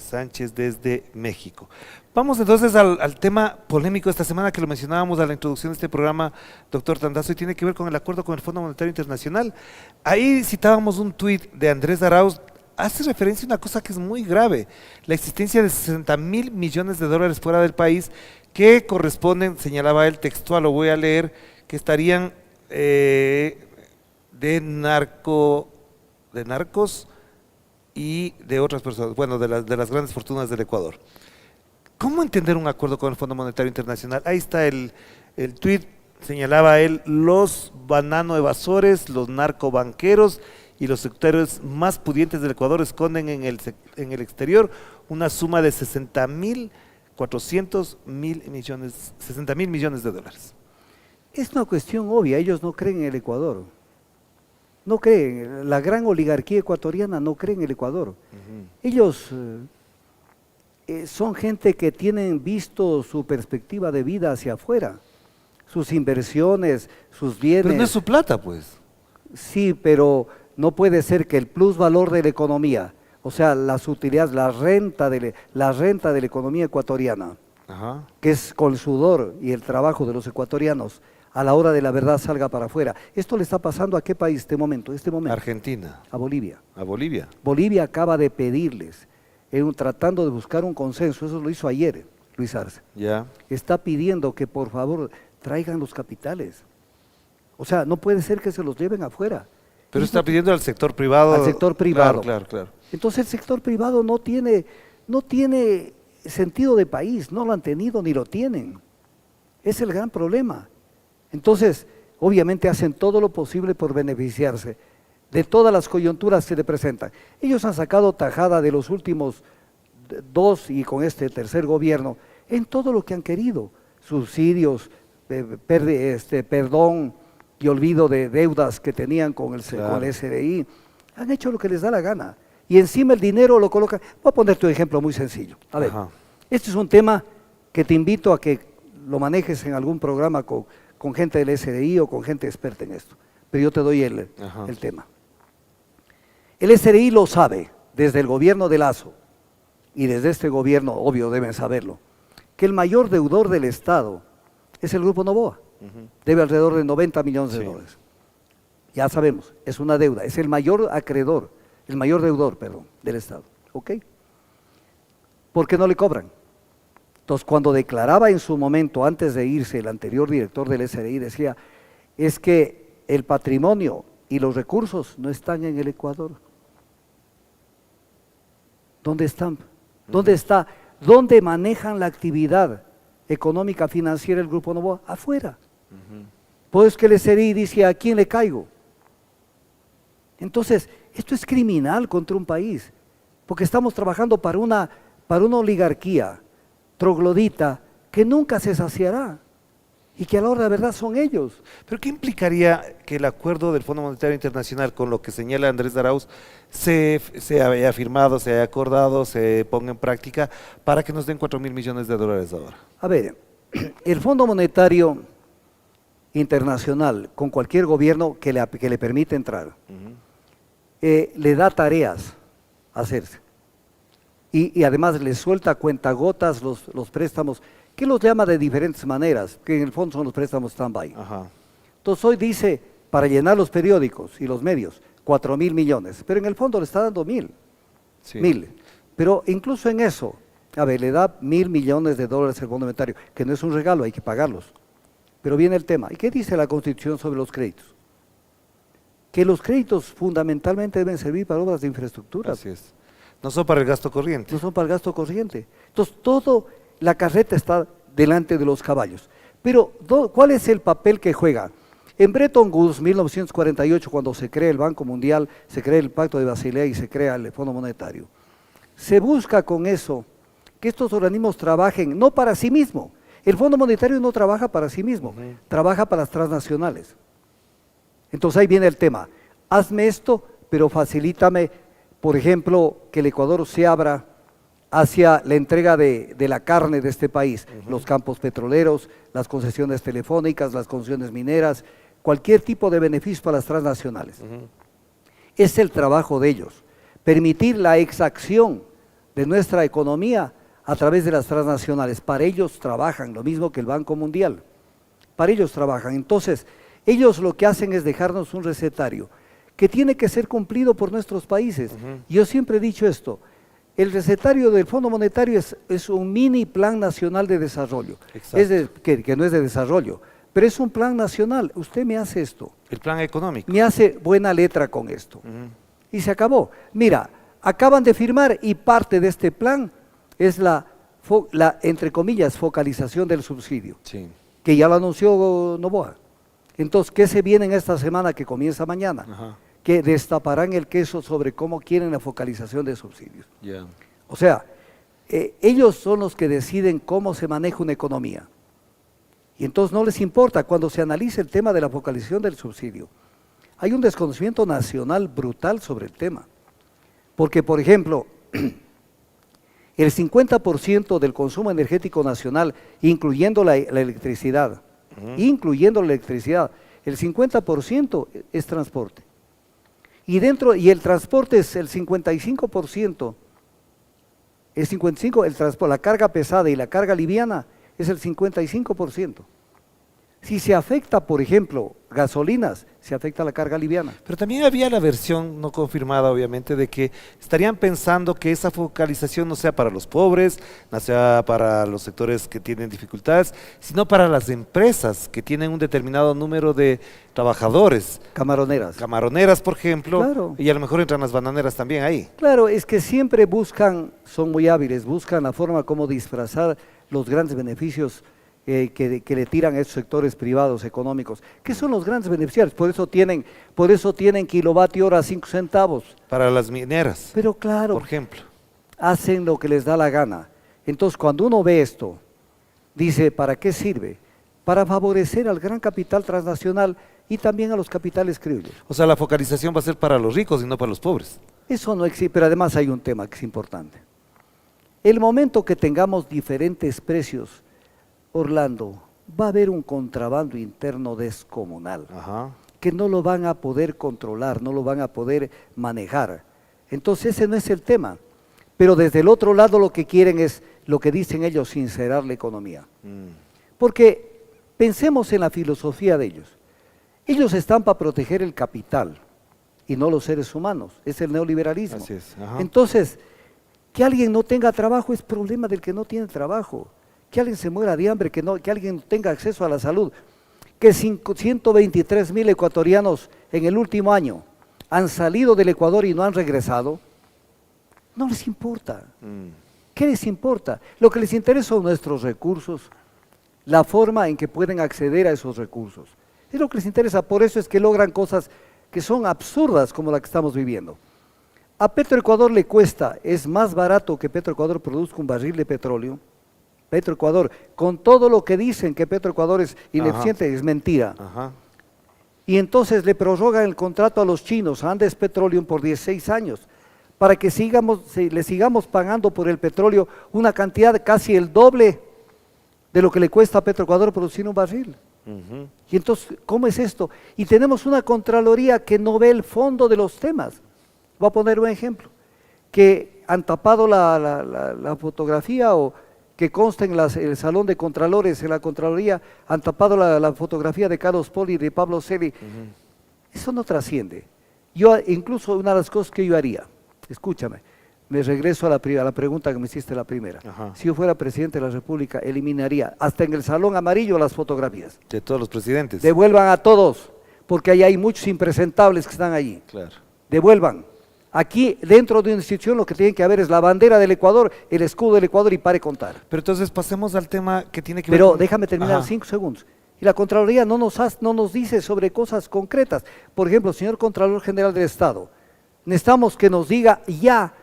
Sánchez desde México. Vamos entonces al tema polémico de esta semana que lo mencionábamos a la introducción de este programa, doctor Tandazo, y tiene que ver con el acuerdo con el Fondo Monetario Internacional. Ahí citábamos un tuit de Andrés Arauz, hace referencia a una cosa que es muy grave, la existencia de 60,000 millones de dólares fuera del país que corresponden, señalaba él textual, lo voy a leer, que estarían de narcos y de otras personas, bueno, de las grandes fortunas del Ecuador. ¿Cómo entender un acuerdo con el Fondo Monetario Internacional? Ahí está el tuit, señalaba él, los banano evasores, los narcobanqueros y los sectores más pudientes del Ecuador esconden en el exterior una suma de 60,000 millones de dólares. Es una cuestión obvia, ellos no creen en el Ecuador. no creen, la gran oligarquía ecuatoriana no cree en el Ecuador. Ellos son gente que tienen visto su perspectiva de vida hacia afuera, sus inversiones, sus bienes. Pero no es su plata, pues. Sí, pero no puede ser que el plusvalor de la economía, o sea, las utilidades, la renta de la economía ecuatoriana, que es con el sudor y el trabajo de los ecuatorianos, a la hora de la verdad salga para afuera. Esto le está pasando ¿a qué país este momento? Argentina. A Bolivia. A Bolivia. Bolivia acaba de pedirles, tratando de buscar un consenso, eso lo hizo ayer Luis Arce. Ya. Está pidiendo que por favor traigan los capitales. O sea, no puede ser que se los lleven afuera. Pero está pidiendo al sector privado. Al sector privado. Claro. Entonces el sector privado no tiene sentido de país, no lo han tenido ni lo tienen. Es el gran problema. Entonces, obviamente hacen todo lo posible por beneficiarse de todas las coyunturas que le presentan. Ellos han sacado tajada de los últimos 2 y con este tercer gobierno en todo lo que han querido. Subsidios, perdón y olvido de deudas que tenían con el SDI. Han hecho lo que les da la gana. Y encima el dinero lo colocan. Voy a ponerte un ejemplo muy sencillo. A ver, este es un tema que te invito a que lo manejes en algún programa con gente del SDI o con gente experta en esto. Pero yo te doy el tema. El SDI lo sabe, desde el gobierno de Lazo, y desde este gobierno, obvio, deben saberlo, que el mayor deudor del Estado es el Grupo Noboa. Debe alrededor de 90 millones de dólares. Ya sabemos, es una deuda, es el mayor acreedor, el mayor deudor, del Estado. ¿Ok? ¿Por qué no le cobran? Entonces, cuando declaraba en su momento, antes de irse, el anterior director del SDI decía, es que el patrimonio y los recursos no están en el Ecuador. ¿Dónde están? ¿Dónde está? ¿Dónde manejan la actividad económica financiera el Grupo Noboa? Afuera. Pues que el SDI dice, ¿a quién le caigo? Entonces, esto es criminal contra un país, porque estamos trabajando para una oligarquía troglodita que nunca se saciará y que a la hora de verdad son ellos. ¿Pero qué implicaría que el acuerdo del Fondo Monetario Internacional con lo que señala Andrés Arauz se haya firmado, se haya acordado, se ponga en práctica para que nos den 4.000 millones de dólares ahora? A ver, el Fondo Monetario Internacional con cualquier gobierno que le permite entrar, le da tareas a hacerse. Y además le suelta a cuentagotas los préstamos, que los llama de diferentes maneras, que en el fondo son los préstamos stand-by. Entonces hoy dice, para llenar los periódicos y los medios, 4.000 millones, pero en el fondo le está dando 1.000. Pero incluso en eso, a ver, le da 1.000 millones de dólares el Fondo Monetario, que no es un regalo, hay que pagarlos. Pero viene el tema, ¿y qué dice la Constitución sobre los créditos? Que los créditos fundamentalmente deben servir para obras de infraestructura. Así es. No son para el gasto corriente. No son para el gasto corriente. Entonces, la carreta está delante de los caballos. Pero, ¿cuál es el papel que juega? En Bretton Woods, 1948, cuando se crea el Banco Mundial, se crea el Pacto de Basilea y se crea el Fondo Monetario, se busca con eso que estos organismos trabajen no para sí mismos. El Fondo Monetario no trabaja para sí mismo, trabaja para las transnacionales. Entonces ahí viene el tema. Hazme esto, pero facilítame, por ejemplo, que el Ecuador se abra hacia la entrega de la carne de este país, los campos petroleros, las concesiones telefónicas, las concesiones mineras, cualquier tipo de beneficio para las transnacionales. Es el trabajo de ellos, permitir la exacción de nuestra economía a través de las transnacionales. Para ellos trabajan, lo mismo que el Banco Mundial, para ellos trabajan. Entonces, ellos lo que hacen es dejarnos un recetario que tiene que ser cumplido por nuestros países. Yo siempre he dicho esto, el recetario del Fondo Monetario es un mini plan nacional de desarrollo, que no es de desarrollo, pero es un plan nacional. Usted me hace esto. El plan económico. Me hace buena letra con esto. Y se acabó. Mira, acaban de firmar y parte de este plan es la entre comillas, focalización del subsidio, que ya lo anunció Noboa. Entonces, ¿qué se viene en esta semana que comienza mañana? Que destaparán el queso sobre cómo quieren la focalización de subsidios. O sea, ellos son los que deciden cómo se maneja una economía. Y entonces no les importa cuando se analice el tema de la focalización del subsidio. hay un desconocimiento nacional brutal sobre el tema. Porque, por ejemplo, el 50% del consumo energético nacional, incluyendo la electricidad, el 50% es transporte. Y el transporte es el 55%, la carga pesada y la carga liviana es el 55%. Si se afecta, por ejemplo, gasolinas, se afecta la carga liviana. Pero también había la versión no confirmada, obviamente, de que estarían pensando que esa focalización no sea para los pobres, no sea para los sectores que tienen dificultades, sino para las empresas que tienen un determinado número de trabajadores. Camaroneras, por ejemplo, claro. Y a lo mejor entran las bananeras también ahí. Claro, es que siempre son muy hábiles, buscan la forma como disfrazar los grandes beneficios que le tiran a estos sectores privados económicos. ¿Qué son los grandes beneficiarios? Por eso tienen kilovatio hora a 5 centavos. Para las mineras. Pero claro, por ejemplo, hacen lo que les da la gana. Entonces, cuando uno ve esto, dice, ¿para qué sirve? Para favorecer al gran capital transnacional y también a los capitales criollos. O sea, la focalización va a ser para los ricos y no para los pobres. Eso no existe, pero además hay un tema que es importante. El momento que tengamos diferentes precios, Orlando, va a haber un contrabando interno descomunal, que no lo van a poder controlar, no lo van a poder manejar. Entonces ese no es el tema. Pero desde el otro lado lo que quieren es, lo que dicen ellos, sincerar la economía. Porque pensemos en la filosofía de ellos. Ellos están para proteger el capital y no los seres humanos. Es el neoliberalismo. Así es. Entonces, que alguien no tenga trabajo es problema del que no tiene trabajo. Que alguien se muera de hambre, que alguien no tenga acceso a la salud, que 123,000 ecuatorianos en el último año han salido del Ecuador y no han regresado, no les importa. ¿Qué les importa? Lo que les interesa son nuestros recursos, la forma en que pueden acceder a esos recursos. Es lo que les interesa, por eso es que logran cosas que son absurdas como la que estamos viviendo. A Petroecuador le cuesta, es más barato que Petroecuador produzca un barril de petróleo. Petroecuador, con todo lo que dicen que Petroecuador es ineficiente, es mentira. Y entonces le prorrogan el contrato a los chinos, a Andes Petroleum, por 16 años, para que le sigamos pagando por el petróleo una cantidad casi el doble de lo que le cuesta a Petroecuador producir un barril. Y entonces, ¿cómo es esto? Y tenemos una Contraloría que no ve el fondo de los temas. Voy a poner un ejemplo, que han tapado la fotografía o que consta en el Salón de Contralores, en la Contraloría, han tapado la fotografía de Carlos Poli y de Pablo Celi. Eso no trasciende. Yo, incluso una de las cosas que yo haría, escúchame, me regreso a la pregunta que me hiciste la primera. Si yo fuera presidente de la República, eliminaría hasta en el Salón Amarillo las fotografías. De todos los presidentes. Devuelvan a todos, porque ahí hay muchos impresentables que están allí. Claro. Devuelvan. Aquí, dentro de una institución, lo que tiene que haber es la bandera del Ecuador, el escudo del Ecuador y pare contar. Pero entonces pasemos al tema que tiene que ver Pero con... déjame terminar 5 segundos. Y la Contraloría no nos dice sobre cosas concretas. Por ejemplo, señor Contralor General del Estado, necesitamos que nos diga ya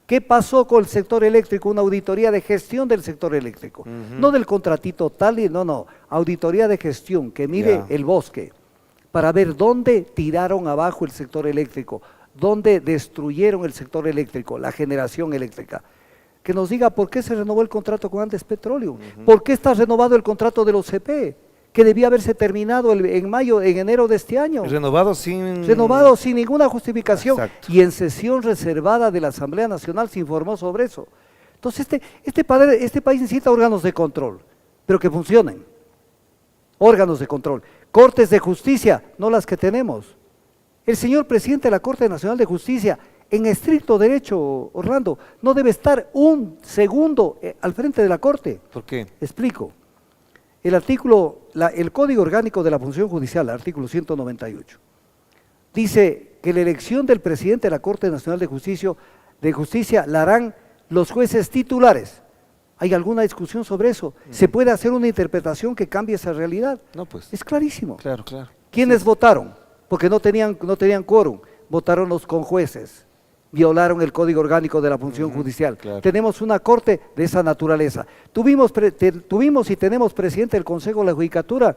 qué pasó con el sector eléctrico, una auditoría de gestión del sector eléctrico. No del contratito tal y no, auditoría de gestión, que mire el bosque, para ver dónde tiraron abajo el sector eléctrico, dónde destruyeron el sector eléctrico, la generación eléctrica. Que nos diga por qué se renovó el contrato con Andes Petroleum, por qué está renovado el contrato de los OCP, que debía haberse terminado en enero de este año. Renovado sin ninguna justificación. Exacto. Y en sesión reservada de la Asamblea Nacional se informó sobre eso. Entonces este país necesita órganos de control, pero que funcionen. Órganos de control. Cortes de justicia, no las que tenemos. El señor presidente de la Corte Nacional de Justicia, en estricto derecho, Orlando, no debe estar un segundo al frente de la Corte. ¿Por qué? Explico. El Código Orgánico de la Función Judicial, el artículo 198, dice que la elección del presidente de la Corte Nacional de Justicia la harán los jueces titulares. ¿Hay alguna discusión sobre eso? ¿Se puede hacer una interpretación que cambie esa realidad? No, pues. Es clarísimo. Claro. ¿Quiénes votaron? Porque no tenían quórum. Votaron los conjueces. Violaron el Código Orgánico de la Función Judicial. Claro. Tenemos una corte de esa naturaleza. Tuvimos y tenemos presidente del Consejo de la Judicatura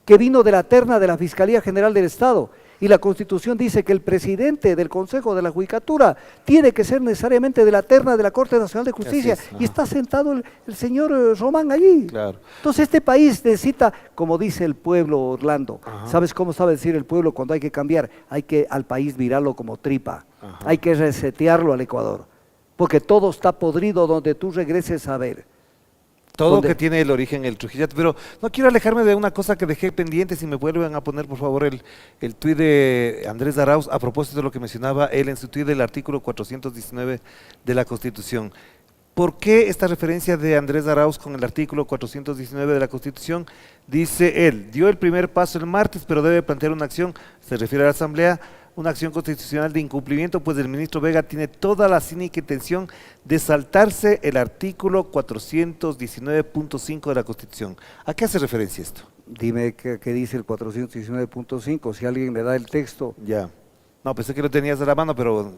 que vino de la terna de la Fiscalía General del Estado Y la Constitución dice que el presidente del Consejo de la Judicatura tiene que ser necesariamente de la terna de la Corte Nacional de Justicia. Y está sentado el señor Román allí. Claro. Entonces este país necesita, como dice el pueblo, Orlando, ¿sabes cómo sabe decir el pueblo cuando hay que cambiar? Hay que al país virarlo como tripa, hay que resetearlo al Ecuador, porque todo está podrido donde tú regreses a ver. Todo que tiene el origen el Trujillato, pero no quiero alejarme de una cosa que dejé pendiente, si me vuelven a poner por favor el tuit de Andrés Arauz a propósito de lo que mencionaba él en su tuit del artículo 419 de la Constitución. ¿Por qué esta referencia de Andrés Arauz con el artículo 419 de la Constitución? Dice él, dio el primer paso el martes, pero debe plantear una acción, se refiere a la Asamblea, una acción constitucional de incumplimiento, pues el ministro Vega tiene toda la cínica intención de saltarse el artículo 419.5 de la Constitución. ¿A qué hace referencia esto? Dime qué dice el 419.5, si alguien me da el texto. Ya, no, pensé que lo tenías de la mano, pero...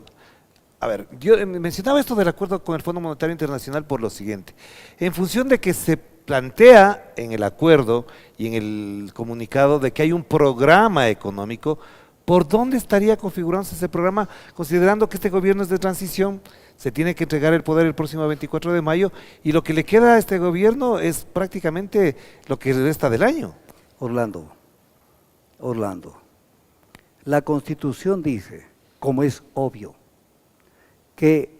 A ver, yo mencionaba esto del acuerdo con el Fondo Monetario Internacional por lo siguiente. En función de que se plantea en el acuerdo y en el comunicado de que hay un programa económico, ¿por dónde estaría configurándose ese programa? Considerando que este gobierno es de transición, se tiene que entregar el poder el próximo 24 de mayo y lo que le queda a este gobierno es prácticamente lo que resta del año. Orlando, la Constitución dice, como es obvio, que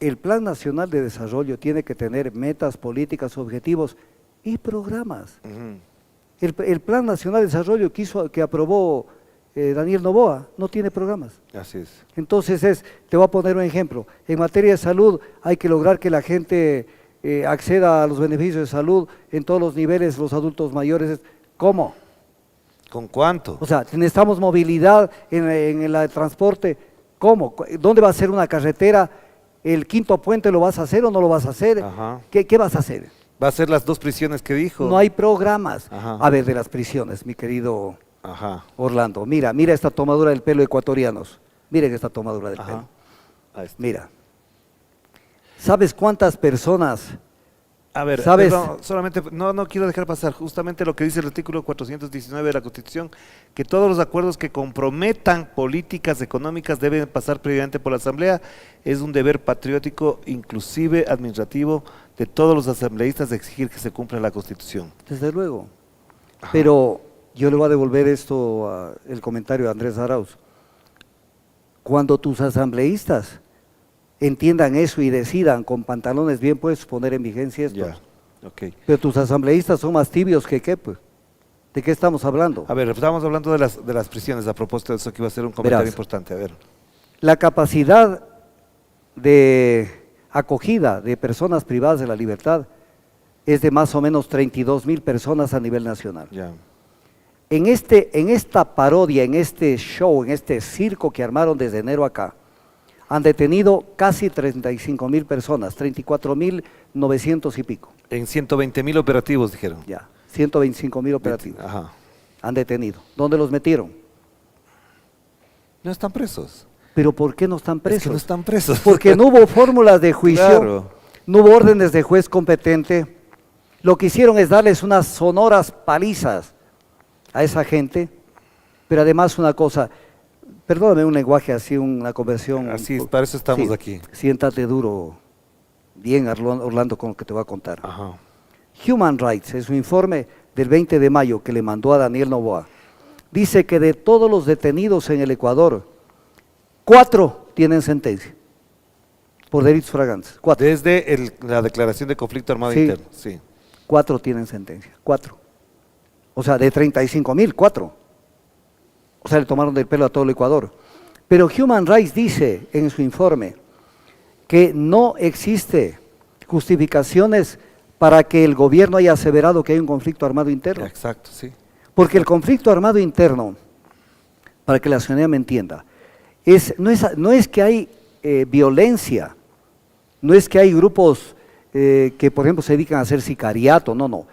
el Plan Nacional de Desarrollo tiene que tener metas, políticas, objetivos y programas. El Plan Nacional de Desarrollo que aprobó Daniel Noboa no tiene programas. Así es. Entonces te voy a poner un ejemplo. En materia de salud hay que lograr que la gente acceda a los beneficios de salud en todos los niveles, los adultos mayores. ¿Cómo? ¿Con cuánto? O sea, necesitamos movilidad en el transporte. ¿Cómo? ¿Dónde va a ser una carretera? ¿El quinto puente lo vas a hacer o no lo vas a hacer? ¿Qué vas a hacer? Va a ser las 2 prisiones que dijo. No hay programas. A ver, de las prisiones, mi querido Orlando. Mira esta tomadura del pelo ecuatorianos. Miren esta tomadura del pelo. Mira. ¿Sabes cuántas personas? A ver, ¿sabes? solamente no quiero dejar pasar justamente lo que dice el artículo 419 de la Constitución, que todos los acuerdos que comprometan políticas económicas deben pasar previamente por la Asamblea. Es un deber patriótico, inclusive administrativo, de todos los asambleístas de exigir que se cumpla la Constitución. Desde luego. Pero yo le voy a devolver el comentario a Andrés Arauz. Cuando tus asambleístas entiendan eso y decidan con pantalones bien puestos poner en vigencia esto. Pero tus asambleístas son más tibios que qué, pues. ¿De qué estamos hablando? A ver, estamos hablando de las prisiones, a propósito de eso que iba a ser un comentario importante. A ver. La capacidad de acogida de personas privadas de la libertad es de más o menos 32,000 personas a nivel nacional. En esta parodia, en este show, en este circo que armaron desde enero acá, han detenido casi 35,000 personas, 34,900 y pico. En 120,000 operativos, dijeron. 125,000 operativos. Han detenido. ¿Dónde los metieron? No están presos. ¿Pero por qué no están presos? Es que no están presos. Porque no hubo fórmulas de juicio, no hubo órdenes de juez competente. Lo que hicieron es darles unas sonoras palizas a esa gente, pero además una cosa, perdóname un lenguaje así, una conversión. Así, para eso estamos aquí. Siéntate duro, bien Orlando, con lo que te voy a contar. Human Rights, en su informe del 20 de mayo que le mandó a Daniel Noboa, dice que de todos los detenidos en el Ecuador, 4 tienen sentencia por delitos flagrantes. 4. Desde la declaración de conflicto armado interno. 4 tienen sentencia, 4. O sea, de 35,000, 4. O sea, le tomaron del pelo a todo el Ecuador. Pero Human Rights dice en su informe que no existe justificaciones para que el gobierno haya aseverado que hay un conflicto armado interno. Exacto, sí. Porque el conflicto armado interno, para que la ciudadanía me entienda, no es que hay violencia, no es que hay grupos que, por ejemplo, se dedican a hacer sicariato, no.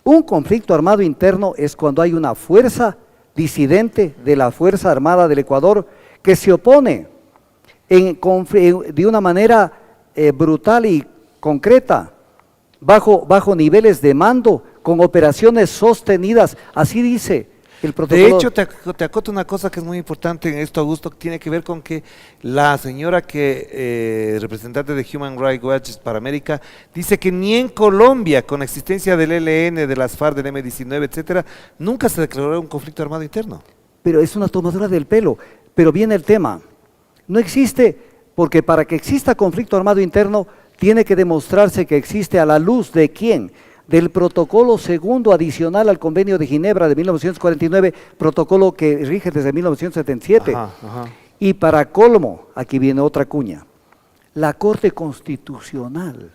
Un conflicto armado interno es cuando hay una fuerza disidente de la Fuerza Armada del Ecuador que se opone de una manera brutal y concreta, bajo niveles de mando, con operaciones sostenidas, así dice El protocolo... De hecho, te acoto una cosa que es muy importante en esto, Augusto, que tiene que ver con que la señora representante de Human Rights Watch para América, dice que ni en Colombia, con la existencia del ELN, de las FARC, del M-19, etcétera, nunca se declaró un conflicto armado interno. Pero es una tomadura del pelo. Pero viene el tema. No existe, porque para que exista conflicto armado interno, tiene que demostrarse que existe a la luz de quién, del protocolo segundo adicional al Convenio de Ginebra de 1949, protocolo que rige desde 1977. Y para colmo, aquí viene otra cuña, la Corte Constitucional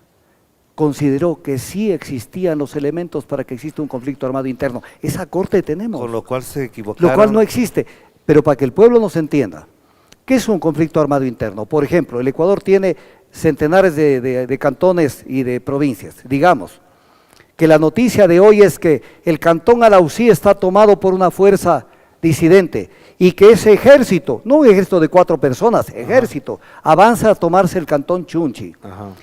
consideró que sí existían los elementos para que exista un conflicto armado interno. Esa Corte tenemos. Con lo cual se equivocaron. Lo cual no existe. Pero para que el pueblo nos entienda, ¿qué es un conflicto armado interno? Por ejemplo, el Ecuador tiene centenares de cantones y de provincias. Digamos que la noticia de hoy es que el cantón Alausí está tomado por una fuerza disidente y que ese ejército, no un ejército de 4 personas, ejército, avanza a tomarse el cantón Chunchi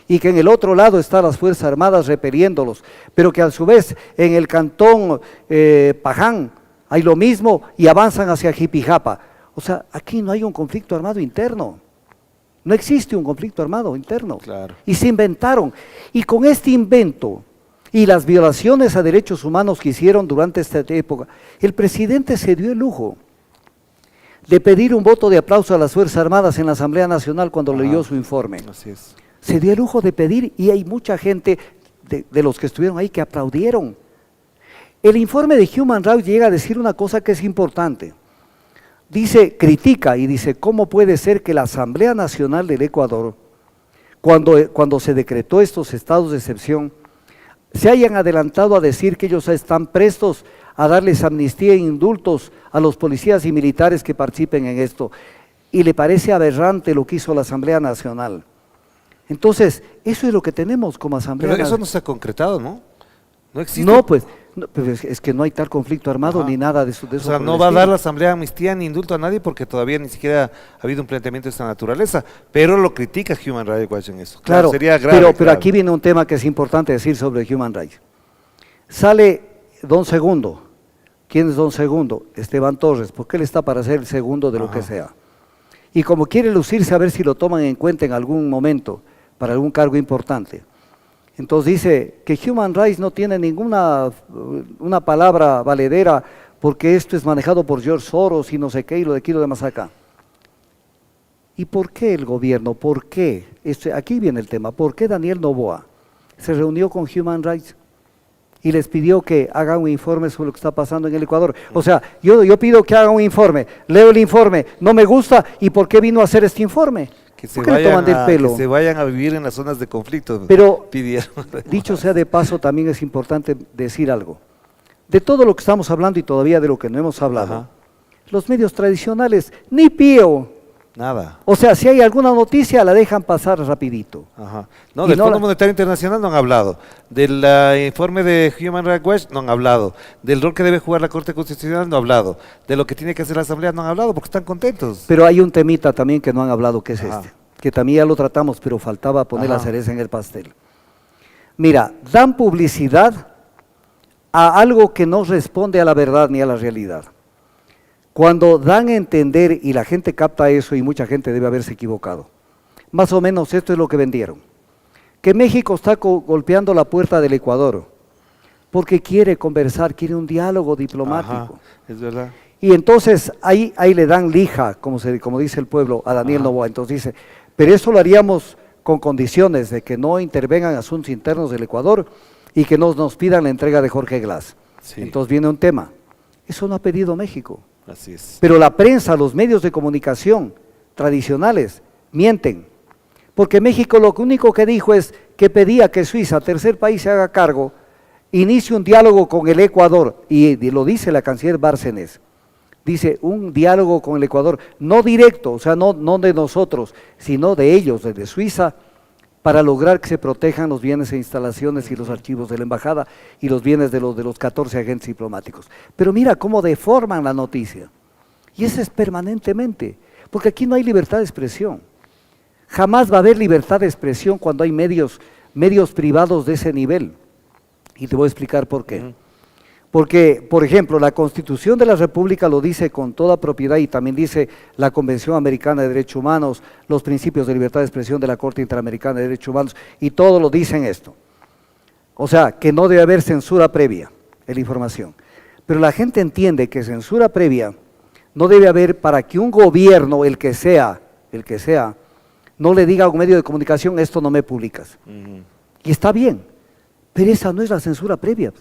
y que en el otro lado están las Fuerzas Armadas repeliéndolos, pero que a su vez en el cantón Paján hay lo mismo y avanzan hacia Jipijapa. O sea, aquí no hay un conflicto armado interno. No existe un conflicto armado interno. Claro. Y se inventaron. Y con este invento y las violaciones a derechos humanos que hicieron durante esta época, el presidente se dio el lujo de pedir un voto de aplauso a las Fuerzas Armadas en la Asamblea Nacional cuando leyó su informe. Así es. Se dio el lujo de pedir y hay mucha gente de los que estuvieron ahí que aplaudieron. El informe de Human Rights llega a decir una cosa que es importante. Dice, critica y dice, ¿cómo puede ser que la Asamblea Nacional del Ecuador, cuando se decretó estos estados de excepción, se hayan adelantado a decir que ellos están prestos a darles amnistía e indultos a los policías y militares que participen en esto? Y le parece aberrante lo que hizo la Asamblea Nacional. Entonces, eso es lo que tenemos como Asamblea Pero eso Nacional. no se ha concretado, ¿no? No existe. No, pues, es que no hay tal conflicto armado ni nada de eso. O sea, no va a dar la Asamblea amnistía ni indulto a nadie porque todavía ni siquiera ha habido un planteamiento de esta naturaleza, pero lo critica Human Rights Watch en eso. Claro, sería grave, pero aquí viene un tema que es importante decir sobre Human Rights. Sale Don Segundo. ¿Quién es Don Segundo? Esteban Torres, porque él está para ser el segundo de lo que sea. Y como quiere lucirse a ver si lo toman en cuenta en algún momento para algún cargo importante. Entonces dice que Human Rights no tiene ninguna una palabra valedera porque esto es manejado por George Soros y no sé qué y lo de aquí lo de más acá. ¿Y por qué el gobierno? ¿Por qué? Aquí viene el tema. ¿Por qué Daniel Noboa se reunió con Human Rights y les pidió que hagan un informe sobre lo que está pasando en el Ecuador? O sea, yo pido que hagan un informe, leo el informe, no me gusta, ¿y por qué vino a hacer este informe? Que se, ¿Por qué le toman del pelo? Que se vayan a vivir en las zonas de conflicto. Pero, pidieron. Dicho sea de paso, también es importante decir algo. De todo lo que estamos hablando y todavía de lo que no hemos hablado, los medios tradicionales, ni pío. Nada. O sea, si hay alguna noticia, la dejan pasar rapidito. No, del Fondo Monetario Internacional no han hablado. Del informe de Human Rights Watch no han hablado. Del rol que debe jugar la Corte Constitucional no han hablado. De lo que tiene que hacer la Asamblea no han hablado porque están contentos. Pero hay un temita también que no han hablado, que es este. Que también ya lo tratamos, pero faltaba poner la cereza en el pastel. Mira, dan publicidad a algo que no responde a la verdad ni a la realidad. Cuando dan a entender, y la gente capta eso y mucha gente debe haberse equivocado, más o menos esto es lo que vendieron, que México está golpeando la puerta del Ecuador, porque quiere conversar, quiere un diálogo diplomático. Es verdad. Y entonces ahí le dan lija, como dice el pueblo, a Daniel Noboa. Entonces dice, pero eso lo haríamos con condiciones de que no intervengan asuntos internos del Ecuador y que nos pidan la entrega de Jorge Glass. Entonces viene un tema, eso no ha pedido México. Así es. Pero la prensa, los medios de comunicación tradicionales, mienten. Porque México lo único que dijo es que pedía que Suiza, tercer país, se haga cargo, inicie un diálogo con el Ecuador, y lo dice la canciller Bárcenas. Dice, un diálogo con el Ecuador, no directo, o sea, no de nosotros, sino de ellos, desde Suiza, para lograr que se protejan los bienes e instalaciones y los archivos de la embajada y los bienes de los 14 agentes diplomáticos. Pero mira cómo deforman la noticia. Y eso es permanentemente, porque aquí no hay libertad de expresión. Jamás va a haber libertad de expresión cuando hay medios privados de ese nivel. Y te voy a explicar por qué. Porque, por ejemplo, la Constitución de la República lo dice con toda propiedad y también dice la Convención Americana de Derechos Humanos, los principios de libertad de expresión de la Corte Interamericana de Derechos Humanos, y todo lo dicen esto. O sea, que no debe haber censura previa en la información. Pero la gente entiende que censura previa no debe haber para que un gobierno, el que sea, no le diga a un medio de comunicación, esto no me publicas. Y está bien, pero esa no es la censura previa.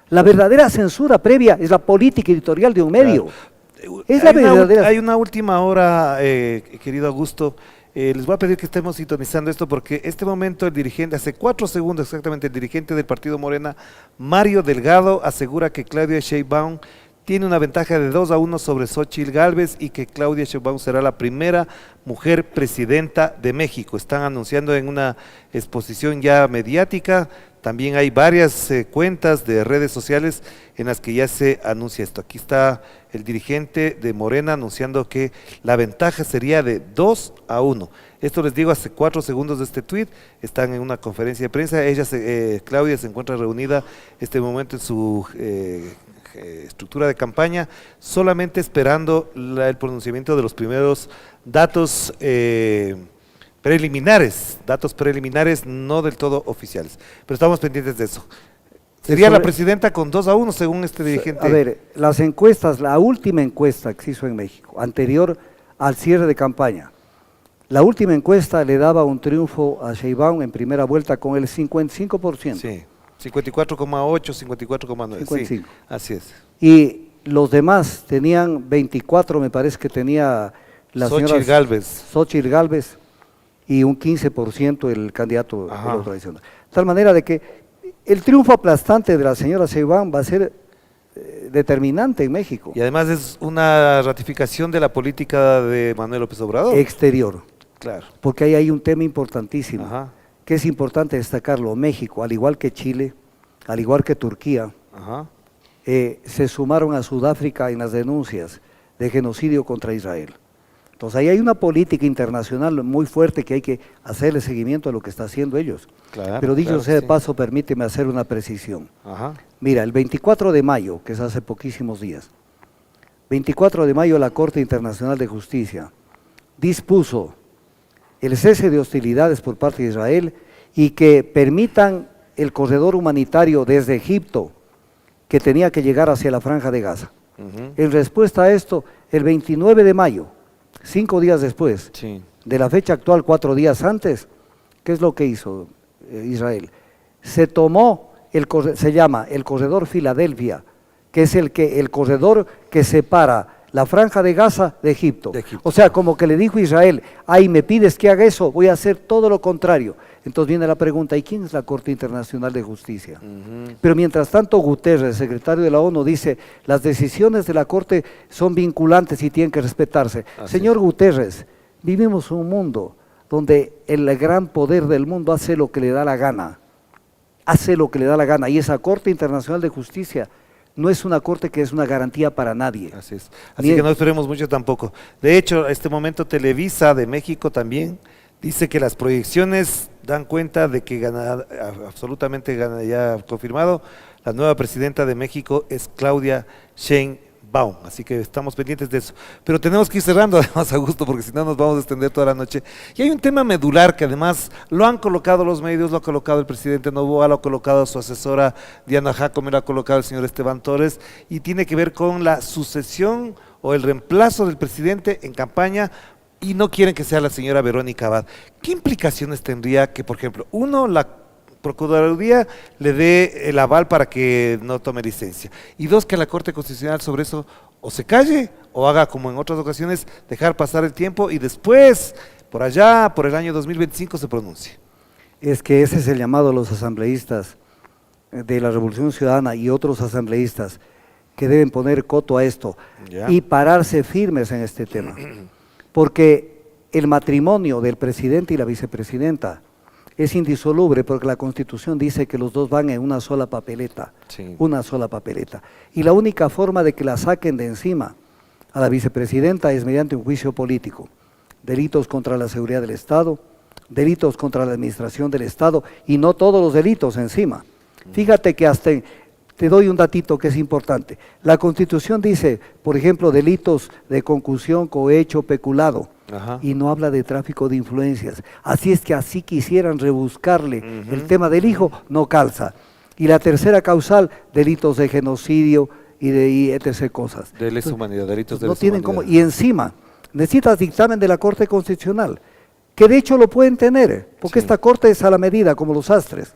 La verdadera censura previa es la política editorial de un medio. Claro. Es la verdadera. Hay una última hora, querido Augusto. Les voy a pedir que estemos sintonizando esto porque este momento el dirigente, hace 4 segundos exactamente, el dirigente del partido Morena, Mario Delgado, asegura que Claudia Sheinbaum tiene una ventaja de 2-1 sobre Xóchitl Gálvez y que Claudia Sheinbaum será la primera mujer presidenta de México. Están anunciando en una exposición ya mediática. También hay varias cuentas de redes sociales en las que ya se anuncia esto. Aquí está el dirigente de Morena anunciando que la ventaja sería de 2-1. Esto les digo hace 4 segundos de este tuit. Están en una conferencia de prensa. Claudia se encuentra reunida este momento en su estructura de campaña, solamente esperando el pronunciamiento de los primeros datos preliminares, no del todo oficiales, pero estamos pendientes de eso. Sería la presidenta con 2-1 según este dirigente. A ver, las encuestas, la última encuesta que se hizo en México, anterior al cierre de campaña, la última encuesta le daba un triunfo a Sheinbaum en primera vuelta con el 55%. Sí, 54,8, 54,9. Sí, así es. Y los demás tenían 24, me parece que tenía la señora Xóchitl Gálvez y un 15% el candidato de la tradicional. De tal manera de que el triunfo aplastante de la señora Sheinbaum va a ser determinante en México. Y además es una ratificación de la política de Manuel López Obrador. Exterior. Claro. Porque ahí hay un tema importantísimo, que es importante destacarlo. México, al igual que Chile, al igual que Turquía, se sumaron a Sudáfrica en las denuncias de genocidio contra Israel. Entonces ahí hay una política internacional muy fuerte que hay que hacerle seguimiento a lo que están haciendo ellos. Claro, pero dicho sea de paso, permíteme hacer una precisión. Mira, el 24 de mayo, que es hace poquísimos días, 24 de mayo la Corte Internacional de Justicia dispuso el cese de hostilidades por parte de Israel y que permitan el corredor humanitario desde Egipto que tenía que llegar hacia la Franja de Gaza. En respuesta a esto, el 29 de mayo, 5 días después de la fecha actual, 4 días antes, ¿qué es lo que hizo Israel? Se tomó, se llama el corredor Filadelfia, que es el corredor que separa la Franja de Gaza de Egipto. O sea, como que le dijo Israel, ay, me pides que haga eso, voy a hacer todo lo contrario. Entonces viene la pregunta, ¿y quién es la Corte Internacional de Justicia? Pero mientras tanto Guterres, secretario de la ONU, dice, las decisiones de la Corte son vinculantes y tienen que respetarse. Señor Guterres, vivimos un mundo donde el gran poder del mundo hace lo que le da la gana. Y esa Corte Internacional de Justicia no es una corte que es una garantía para nadie. Así es. Así que no esperemos mucho tampoco. De hecho, a este momento Televisa de México también dice que las proyecciones dan cuenta de que absolutamente ya confirmado, la nueva presidenta de México es Claudia Sheinbaum. Así que estamos pendientes de eso. Pero tenemos que ir cerrando además, Augusto, porque si no nos vamos a extender toda la noche. Y hay un tema medular que además lo han colocado los medios, lo ha colocado el presidente Noboa, lo ha colocado su asesora Diana Jacome, lo ha colocado el señor Esteban Torres, y tiene que ver con la sucesión o el reemplazo del presidente en campaña, y no quieren que sea la señora Verónica Abad. ¿Qué implicaciones tendría que, por ejemplo, uno, la Procuraduría le dé el aval para que no tome licencia, y dos, que la Corte Constitucional sobre eso o se calle o haga como en otras ocasiones, dejar pasar el tiempo y después, por allá, por el año 2025 se pronuncie? Es que ese es el llamado a los asambleístas de la Revolución Ciudadana y otros asambleístas que deben poner coto a esto y pararse firmes en este tema. Porque el matrimonio del presidente y la vicepresidenta es indisoluble, porque la Constitución dice que los dos van en una sola papeleta, una sola papeleta. Y la única forma de que la saquen de encima a la vicepresidenta es mediante un juicio político. Delitos contra la seguridad del Estado, delitos contra la administración del Estado, y no todos los delitos encima. Fíjate que hasta Te doy un datito que es importante. La Constitución dice, por ejemplo, delitos de concusión, cohecho, peculado, y no habla de tráfico de influencias. Así es que así quisieran rebuscarle el tema del hijo, no calza. Y la tercera causal, delitos de genocidio y etc. cosas. De lesa humanidad, delitos de no lesa tienen humanidad. cómo. Y encima, necesitas dictamen de la Corte Constitucional, que de hecho lo pueden tener, porque esta Corte es a la medida, como los astres.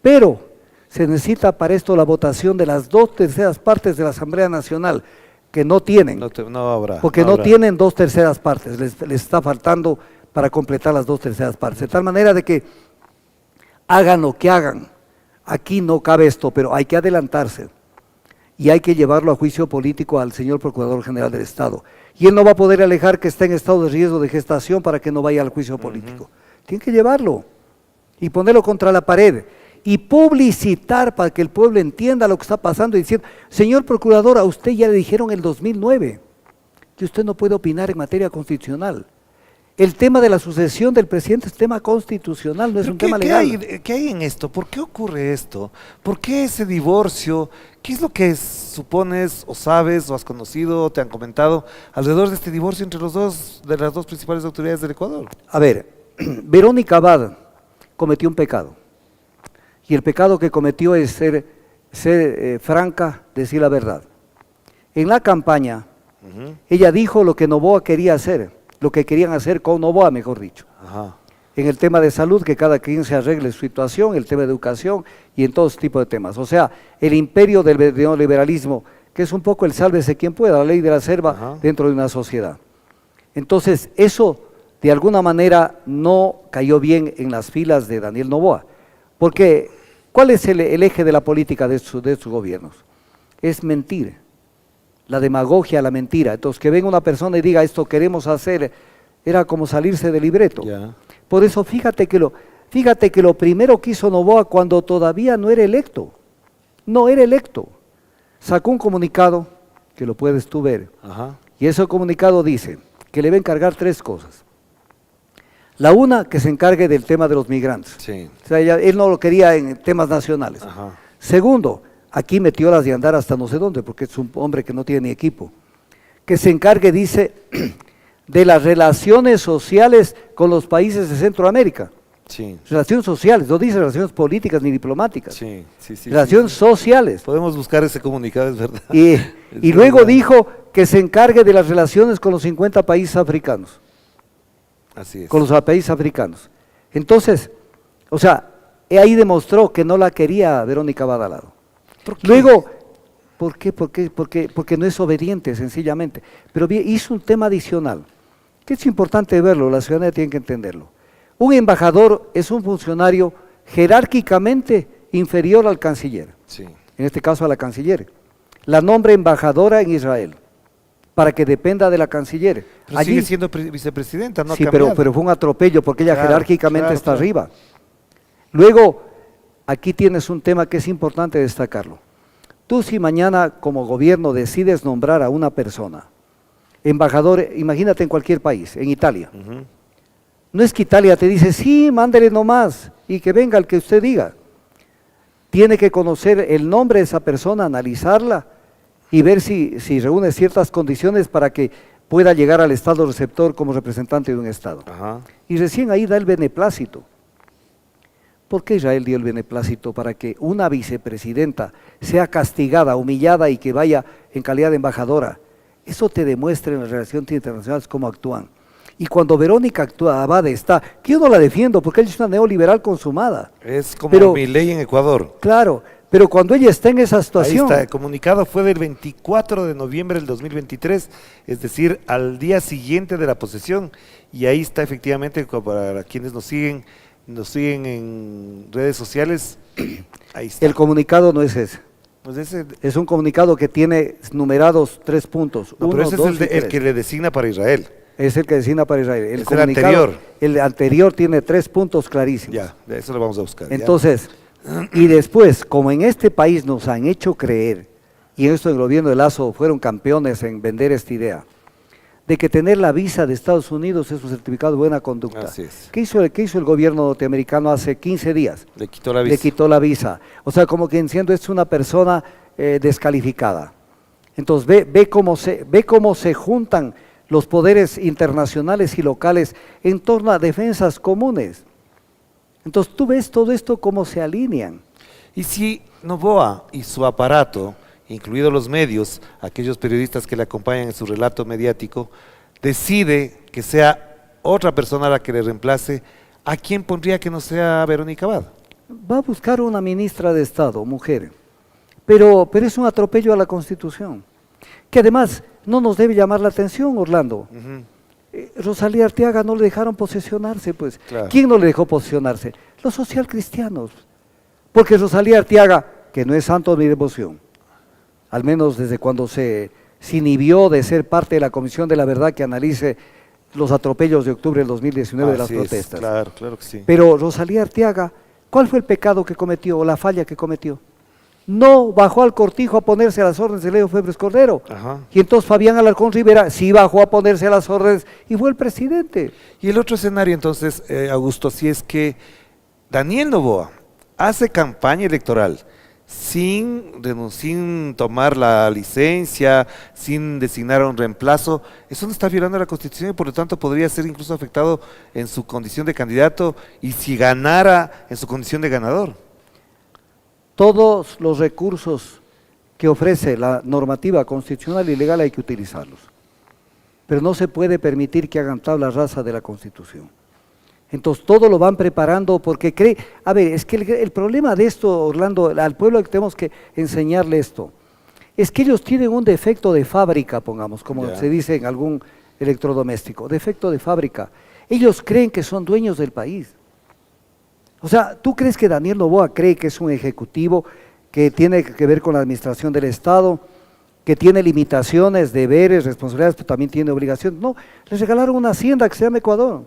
Pero se necesita para esto la votación de las 2/3 partes de la Asamblea Nacional, que no tienen, No habrá. porque no tienen 2/3 partes, les está faltando para completar las 2/3 partes, de tal manera de que hagan lo que hagan, aquí no cabe esto, pero hay que adelantarse y hay que llevarlo a juicio político al señor Procurador General del Estado, y él no va a poder alegar que está en estado de riesgo de gestación para que no vaya al juicio político, tiene que llevarlo y ponerlo contra la pared, y publicitar para que el pueblo entienda lo que está pasando y decir, señor procurador, a usted ya le dijeron en el 2009 que usted no puede opinar en materia constitucional. El tema de la sucesión del presidente es tema constitucional, no es un tema legal. ¿Qué hay en esto? ¿Por qué ocurre esto? ¿Por qué ese divorcio? ¿Qué es lo que supones o sabes o has conocido o te han comentado alrededor de este divorcio entre los dos, de las dos principales autoridades del Ecuador? A ver, Verónica Abad cometió un pecado. Y el pecado que cometió es ser franca, decir la verdad. En la campaña, ella dijo lo que Noboa quería hacer, lo que querían hacer con Noboa, mejor dicho. En el tema de salud, que cada quien se arregle su situación, el tema de educación y en todo tipo de temas. O sea, el imperio del neoliberalismo, que es un poco el sálvese quien pueda, la ley de la selva dentro de una sociedad. Entonces, eso de alguna manera no cayó bien en las filas de Daniel Noboa. Porque, ¿cuál es el eje de la política de sus gobiernos? Es mentir, la demagogia, la mentira. Entonces, que venga una persona y diga, esto queremos hacer, era como salirse del libreto. Por eso, fíjate que lo primero que hizo Noboa cuando todavía no era electo, sacó un comunicado, que lo puedes tú ver, y ese comunicado dice que le va a encargar 3 cosas. La una, que se encargue del tema de los migrantes. O sea, él no lo quería en temas nacionales. Segundo, aquí metió las de andar hasta no sé dónde, porque es un hombre que no tiene ni equipo. Que se encargue, dice, de las relaciones sociales con los países de Centroamérica. Relaciones sociales, no dice relaciones políticas ni diplomáticas. Relaciones sociales. Podemos buscar ese comunicado, es verdad. Y luego dijo que se encargue de las relaciones con los 50 países africanos. Así es. Con los países africanos. Entonces, o sea, ahí demostró que no la quería Verónica Abad al lado. Luego, ¿por qué? Porque no es obediente, sencillamente. Pero bien, hizo un tema adicional, que es importante verlo, la ciudadanía tiene que entenderlo. Un embajador es un funcionario jerárquicamente inferior al canciller, en este caso a la canciller. La nombra embajadora en Israel, para que dependa de la canciller. Pero sigue siendo vicepresidenta, ¿no? Sí, pero fue un atropello, porque ella jerárquicamente está arriba. Luego, aquí tienes un tema que es importante destacarlo. Tú, si mañana como gobierno decides nombrar a una persona, embajador, imagínate en cualquier país, en Italia. No es que Italia te dice, sí, mándele nomás, y que venga el que usted diga. Tiene que conocer el nombre de esa persona, analizarla, y ver si reúne ciertas condiciones para que pueda llegar al Estado receptor como representante de un Estado. Y recién ahí da el beneplácito. ¿Por qué Israel dio el beneplácito? Para que una vicepresidenta sea castigada, humillada y que vaya en calidad de embajadora. Eso te demuestra en las relaciones internacionales cómo actúan. Y cuando Verónica Abad está, que yo no la defiendo porque ella es una neoliberal consumada. Es como Milei en Ecuador. Claro. Pero cuando ella está en esa situación... Ahí está, el comunicado fue del 24 de noviembre del 2023, es decir, al día siguiente de la posesión, y ahí está efectivamente, para quienes nos siguen en redes sociales, ahí está. El comunicado no es ese. Pues es un comunicado que tiene numerados 3 puntos. No, pero ese es el que le designa para Israel. Es el que designa para Israel. Es el anterior. El anterior tiene 3 puntos clarísimos. Ya, eso lo vamos a buscar. Entonces... Y después, como en este país nos han hecho creer, y en esto el gobierno de Lazo fueron campeones en vender esta idea, de que tener la visa de Estados Unidos es un certificado de buena conducta. Así es. ¿Qué hizo el gobierno norteamericano hace 15 días? Le quitó la visa. Le quitó la visa. O sea, como que siendo es una persona descalificada. Entonces ve cómo se juntan los poderes internacionales y locales en torno a defensas comunes. Entonces tú ves todo esto cómo se alinean. Y si Noboa y su aparato, incluidos los medios, aquellos periodistas que le acompañan en su relato mediático, decide que sea otra persona la que le reemplace, ¿a quién pondría que no sea Verónica Abad? Va a buscar una ministra de Estado, mujer, pero es un atropello a la Constitución, que además no nos debe llamar la atención, Orlando. Rosalía Arteaga no le dejaron posesionarse, pues. Claro. ¿Quién no le dejó posesionarse? Los socialcristianos. Porque Rosalía Arteaga, que no es santo ni devoción, al menos desde cuando se inhibió de ser parte de la Comisión de la Verdad que analice los atropellos de octubre del 2019 de las protestas. Claro, claro que sí. Pero Rosalía Arteaga, ¿cuál fue el pecado que cometió o la falla que cometió? No bajó al cortijo a ponerse a las órdenes de Leo Febres Cordero. Ajá. Y entonces Fabián Alarcón Rivera sí bajó a ponerse a las órdenes y fue el presidente. Y el otro escenario entonces, Augusto, si es que Daniel Noboa hace campaña electoral sin tomar la licencia, sin designar a un reemplazo, eso no está violando la Constitución y por lo tanto podría ser incluso afectado en su condición de candidato y si ganara en su condición de ganador. Todos los recursos que ofrece la normativa constitucional y legal hay que utilizarlos, pero no se puede permitir que hagan tabla rasa de la Constitución. Entonces todo lo van preparando porque a ver, es que el problema de esto, Orlando, al pueblo que tenemos que enseñarle esto, es que ellos tienen un defecto de fábrica, pongamos, como se dice en algún electrodoméstico, defecto de fábrica. Ellos creen que son dueños del país. O sea, ¿tú crees que Daniel Noboa cree que es un ejecutivo que tiene que ver con la administración del Estado, que tiene limitaciones, deberes, responsabilidades, pero también tiene obligaciones? No, les regalaron una hacienda que se llama Ecuador.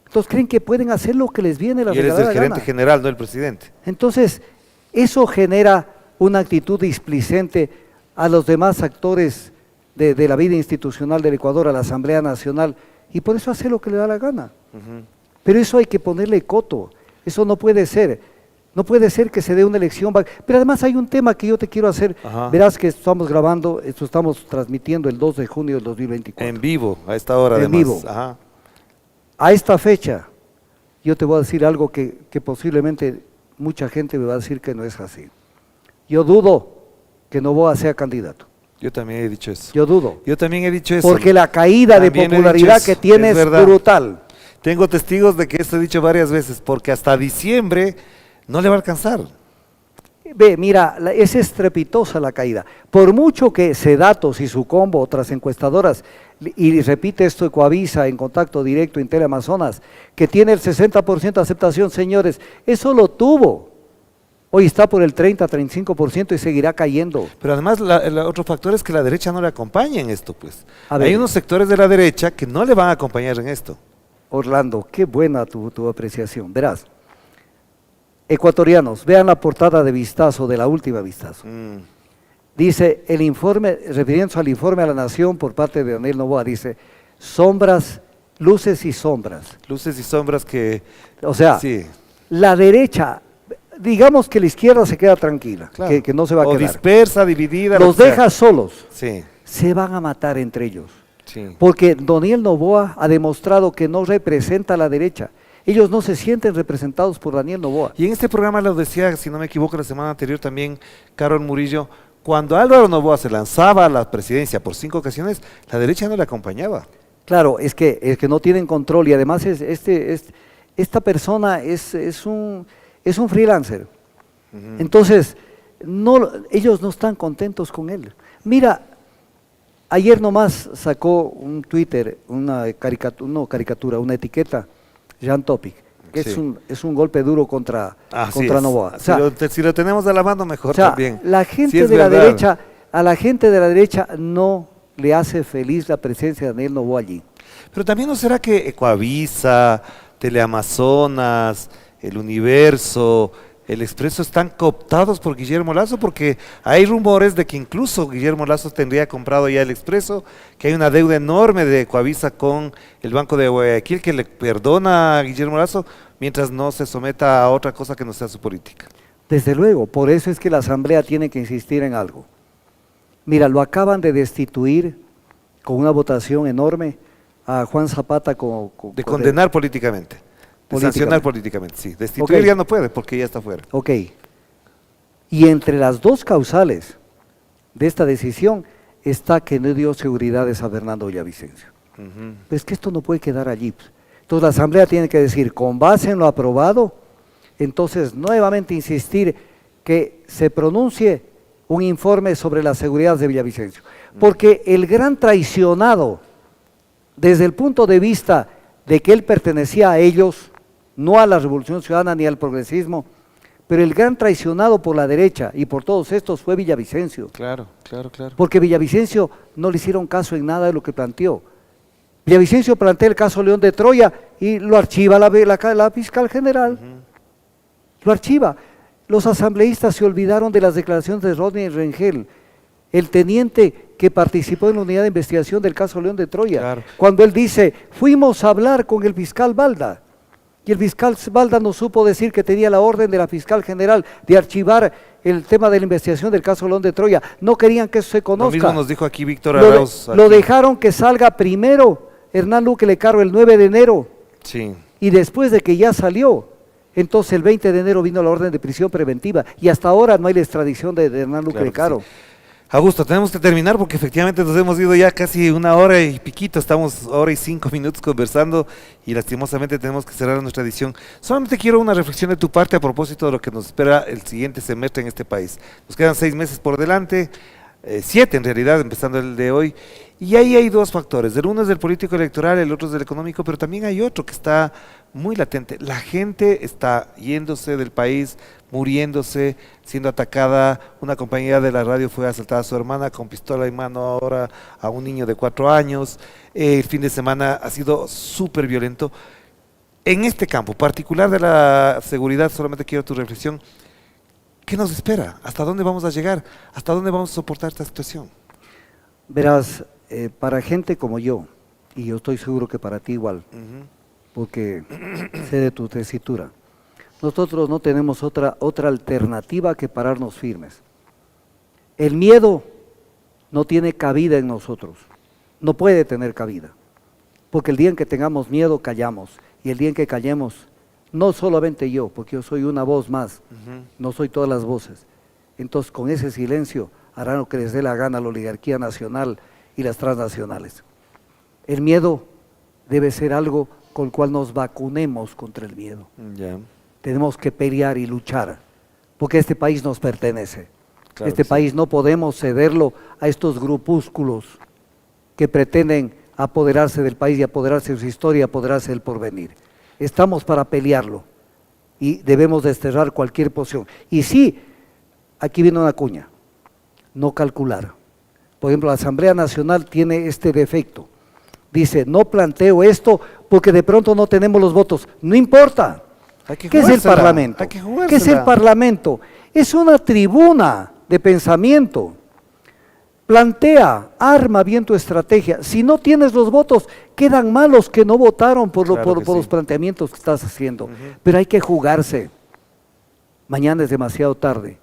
Entonces creen que pueden hacer lo que les viene la regalada gana. Y él es el gerente general, no el presidente. Entonces, eso genera una actitud displicente a los demás actores de la vida institucional del Ecuador, a la Asamblea Nacional, y por eso hace lo que le da la gana. Pero eso hay que ponerle coto. Eso no puede ser. No puede ser que se dé una elección. Pero además hay un tema que yo te quiero hacer. Verás que estamos grabando, esto estamos transmitiendo el 2 de junio del 2024. En vivo, a esta hora además. En vivo. A esta fecha, yo te voy a decir algo que posiblemente mucha gente me va a decir que no es así. Yo dudo que Noboa sea candidato. Yo también he dicho eso. Yo dudo. Yo también he dicho eso. Porque la caída de popularidad que tiene es brutal. Tengo testigos de que esto he dicho varias veces, porque hasta diciembre no le va a alcanzar. Ve, mira, es estrepitosa la caída. Por mucho que Sedatos y su combo, otras encuestadoras, y repite esto Ecoavisa en Contacto Directo, Interamazonas, que tiene el 60% de aceptación, señores, eso lo tuvo. Hoy está por el 30-35% y seguirá cayendo. Pero además, otro factor es que la derecha no le acompaña en esto, pues. Hay unos sectores de la derecha que no le van a acompañar en esto. Orlando, qué buena tu apreciación. Verás, ecuatorianos, vean la portada de Vistazo, de la última Vistazo. Dice, el informe, refiriéndose al informe a la Nación por parte de Daniel Noboa, dice, sombras, luces y sombras. Luces y sombras que... O sea, la derecha, digamos que la izquierda se queda tranquila, claro, que no se va a quedar. O dispersa, dividida. Los deja solos. Sí. Se van a matar entre ellos. Sí. Porque Daniel Noboa ha demostrado que no representa a la derecha. Ellos no se sienten representados por Daniel Noboa. Y en este programa lo decía, si no me equivoco, la semana anterior también, Carol Murillo, cuando Álvaro Noboa se lanzaba a la presidencia por 5 ocasiones, la derecha no le acompañaba. Claro, es que no tienen control y además esta persona es un freelancer. Entonces, ellos no están contentos con él. Mira, ayer nomás sacó un Twitter, una etiqueta, Jean Topic, que es un golpe duro contra Noboa. O sea, si lo tenemos a la mano, mejor también. La gente de la derecha, a la gente de la derecha no le hace feliz la presencia de Daniel Noboa allí. Pero también no será que Ecoavisa, Teleamazonas, El Universo, el Expreso están cooptados por Guillermo Lasso, porque hay rumores de que incluso Guillermo Lasso tendría comprado ya el Expreso, que hay una deuda enorme de Coavisa con el Banco de Guayaquil que le perdona a Guillermo Lasso mientras no se someta a otra cosa que no sea su política. Desde luego, por eso es que la Asamblea tiene que insistir en algo. Mira, lo acaban de destituir con una votación enorme a Juan Zapata de condenar políticamente. De sancionar políticamente, sí. Destituir ya no puede porque ya está fuera. Ok. Y entre las dos causales de esta decisión está que no dio seguridades a Fernando Villavicencio. Pues que esto no puede quedar allí. Entonces la Asamblea tiene que decir, con base en lo aprobado, entonces nuevamente insistir que se pronuncie un informe sobre la seguridad de Villavicencio. Porque el gran traicionado, desde el punto de vista de que él pertenecía a ellos, no a la Revolución Ciudadana ni al progresismo, pero el gran traicionado por la derecha y por todos estos fue Villavicencio. Claro. Porque Villavicencio no le hicieron caso en nada de lo que planteó. Villavicencio plantea el caso León de Troya y lo archiva la fiscal general. Lo archiva. Los asambleístas se olvidaron de las declaraciones de Rodney Rengel, el teniente que participó en la unidad de investigación del caso León de Troya, cuando él dice, fuimos a hablar con el fiscal Balda, y el fiscal Balda no supo decir que tenía la orden de la fiscal general de archivar el tema de la investigación del caso León de Troya. No querían que eso se conozca. Lo mismo nos dijo aquí Víctor Arauz. Lo dejaron que salga primero Hernán Luque Lecaro el 9 de enero. Sí. Y después de que ya salió, entonces el 20 de enero vino la orden de prisión preventiva y hasta ahora no hay la extradición de Hernán Luque Lecaro. Sí. Augusto, tenemos que terminar porque efectivamente nos hemos ido ya casi una hora y piquito, estamos hora y 5 minutos conversando y lastimosamente tenemos que cerrar nuestra edición. Solamente quiero una reflexión de tu parte a propósito de lo que nos espera el siguiente semestre en este país. Nos quedan 6 meses por delante, 7 en realidad, empezando el de hoy, y ahí hay dos factores, el uno es del político electoral, el otro es del económico, pero también hay otro que está muy latente. La gente está yéndose del país, muriéndose, siendo atacada. Una compañera de la radio fue asaltada a su hermana con pistola en mano ahora a un niño de 4 años. El fin de semana ha sido súper violento. En este campo particular de la seguridad, solamente quiero tu reflexión. ¿Qué nos espera? ¿Hasta dónde vamos a llegar? ¿Hasta dónde vamos a soportar esta situación? Verás, para gente como yo, y yo estoy seguro que para ti igual, porque sé de tu tesitura, nosotros no tenemos otra alternativa que pararnos firmes. El miedo no tiene cabida en nosotros, no puede tener cabida, porque el día en que tengamos miedo callamos, y el día en que callemos, no solamente yo, porque yo soy una voz más, no soy todas las voces, entonces con ese silencio harán lo que les dé la gana a la oligarquía nacional y las transnacionales. El miedo debe ser algo con el cual nos vacunemos contra el miedo. Tenemos que pelear y luchar, porque este país nos pertenece. Claro, este país no podemos cederlo a estos grupúsculos que pretenden apoderarse del país y apoderarse de su historia y apoderarse del porvenir. Estamos para pelearlo y debemos desterrar cualquier posición. Y sí, aquí viene una cuña, no calcular. Por ejemplo, la Asamblea Nacional tiene este defecto. Dice, no planteo esto porque de pronto no tenemos los votos. No importa. ¿Qué es el Parlamento? ¿Qué es el Parlamento? Es una tribuna de pensamiento. Plantea, arma bien tu estrategia. Si no tienes los votos, quedan mal los que no votaron por los planteamientos que estás haciendo. Pero hay que jugarse. Mañana es demasiado tarde.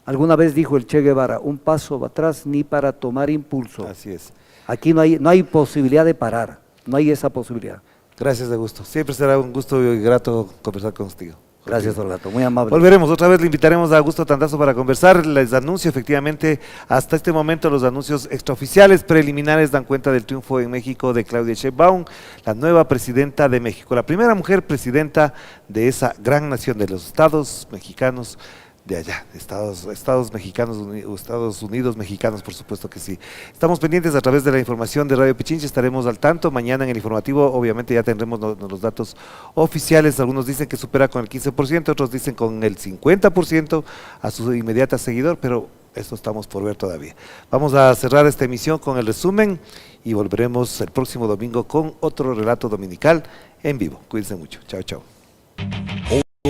Alguna vez dijo el Che Guevara, un paso atrás ni para tomar impulso. Así es. Aquí no hay posibilidad de parar, no hay esa posibilidad. Gracias, Augusto. Siempre será un gusto y grato conversar contigo. Gracias, Orgato, muy amable. Volveremos, otra vez le invitaremos a Augusto Tandazo para conversar. Les anuncio efectivamente, hasta este momento los anuncios extraoficiales preliminares dan cuenta del triunfo en México de Claudia Sheinbaum, la nueva presidenta de México, la primera mujer presidenta de esa gran nación de los estados mexicanos de allá, Estados mexicanos, Estados Unidos mexicanos, por supuesto que sí. Estamos pendientes a través de la información de Radio Pichincha, estaremos al tanto. Mañana en el informativo obviamente ya tendremos los datos oficiales. Algunos dicen que supera con el 15%, otros dicen con el 50% a su inmediata seguidor, pero eso estamos por ver todavía. Vamos a cerrar esta emisión con el resumen y volveremos el próximo domingo con otro relato dominical en vivo. Cuídense mucho. Chao, chao.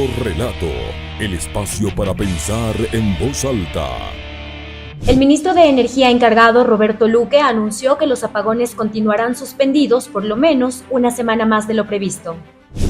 Relato, el espacio para pensar en voz alta. El ministro de Energía encargado, Roberto Luque, anunció que los apagones continuarán suspendidos por lo menos una semana más de lo previsto.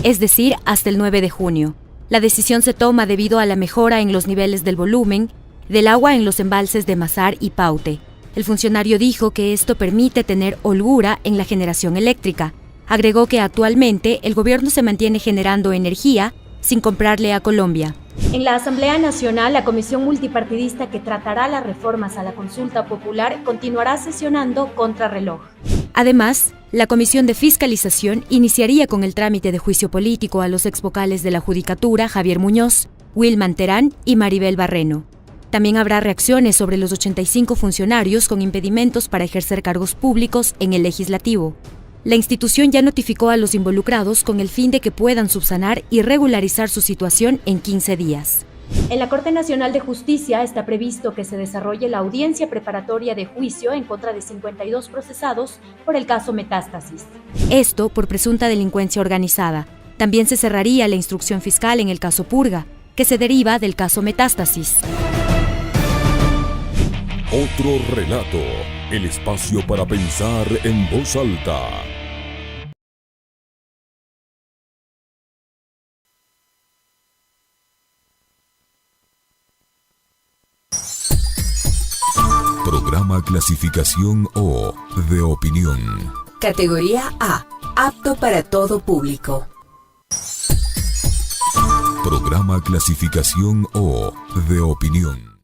Es decir, hasta el 9 de junio. La decisión se toma debido a la mejora en los niveles del volumen del agua en los embalses de Mazar y Paute. El funcionario dijo que esto permite tener holgura en la generación eléctrica. Agregó que actualmente el gobierno se mantiene generando energía sin comprarle a Colombia. En la Asamblea Nacional, la comisión multipartidista que tratará las reformas a la consulta popular continuará sesionando contrarreloj. Además, la Comisión de Fiscalización iniciaría con el trámite de juicio político a los exvocales de la Judicatura, Javier Muñoz, Wilman Terán y Maribel Barreno. También habrá reacciones sobre los 85 funcionarios con impedimentos para ejercer cargos públicos en el Legislativo. La institución ya notificó a los involucrados con el fin de que puedan subsanar y regularizar su situación en 15 días. En la Corte Nacional de Justicia está previsto que se desarrolle la audiencia preparatoria de juicio en contra de 52 procesados por el caso Metástasis. Esto por presunta delincuencia organizada. También se cerraría la instrucción fiscal en el caso Purga, que se deriva del caso Metástasis. Otro relato, el espacio para pensar en voz alta. Programa clasificación O, de opinión. Categoría A, apto para todo público. Programa clasificación O, de opinión.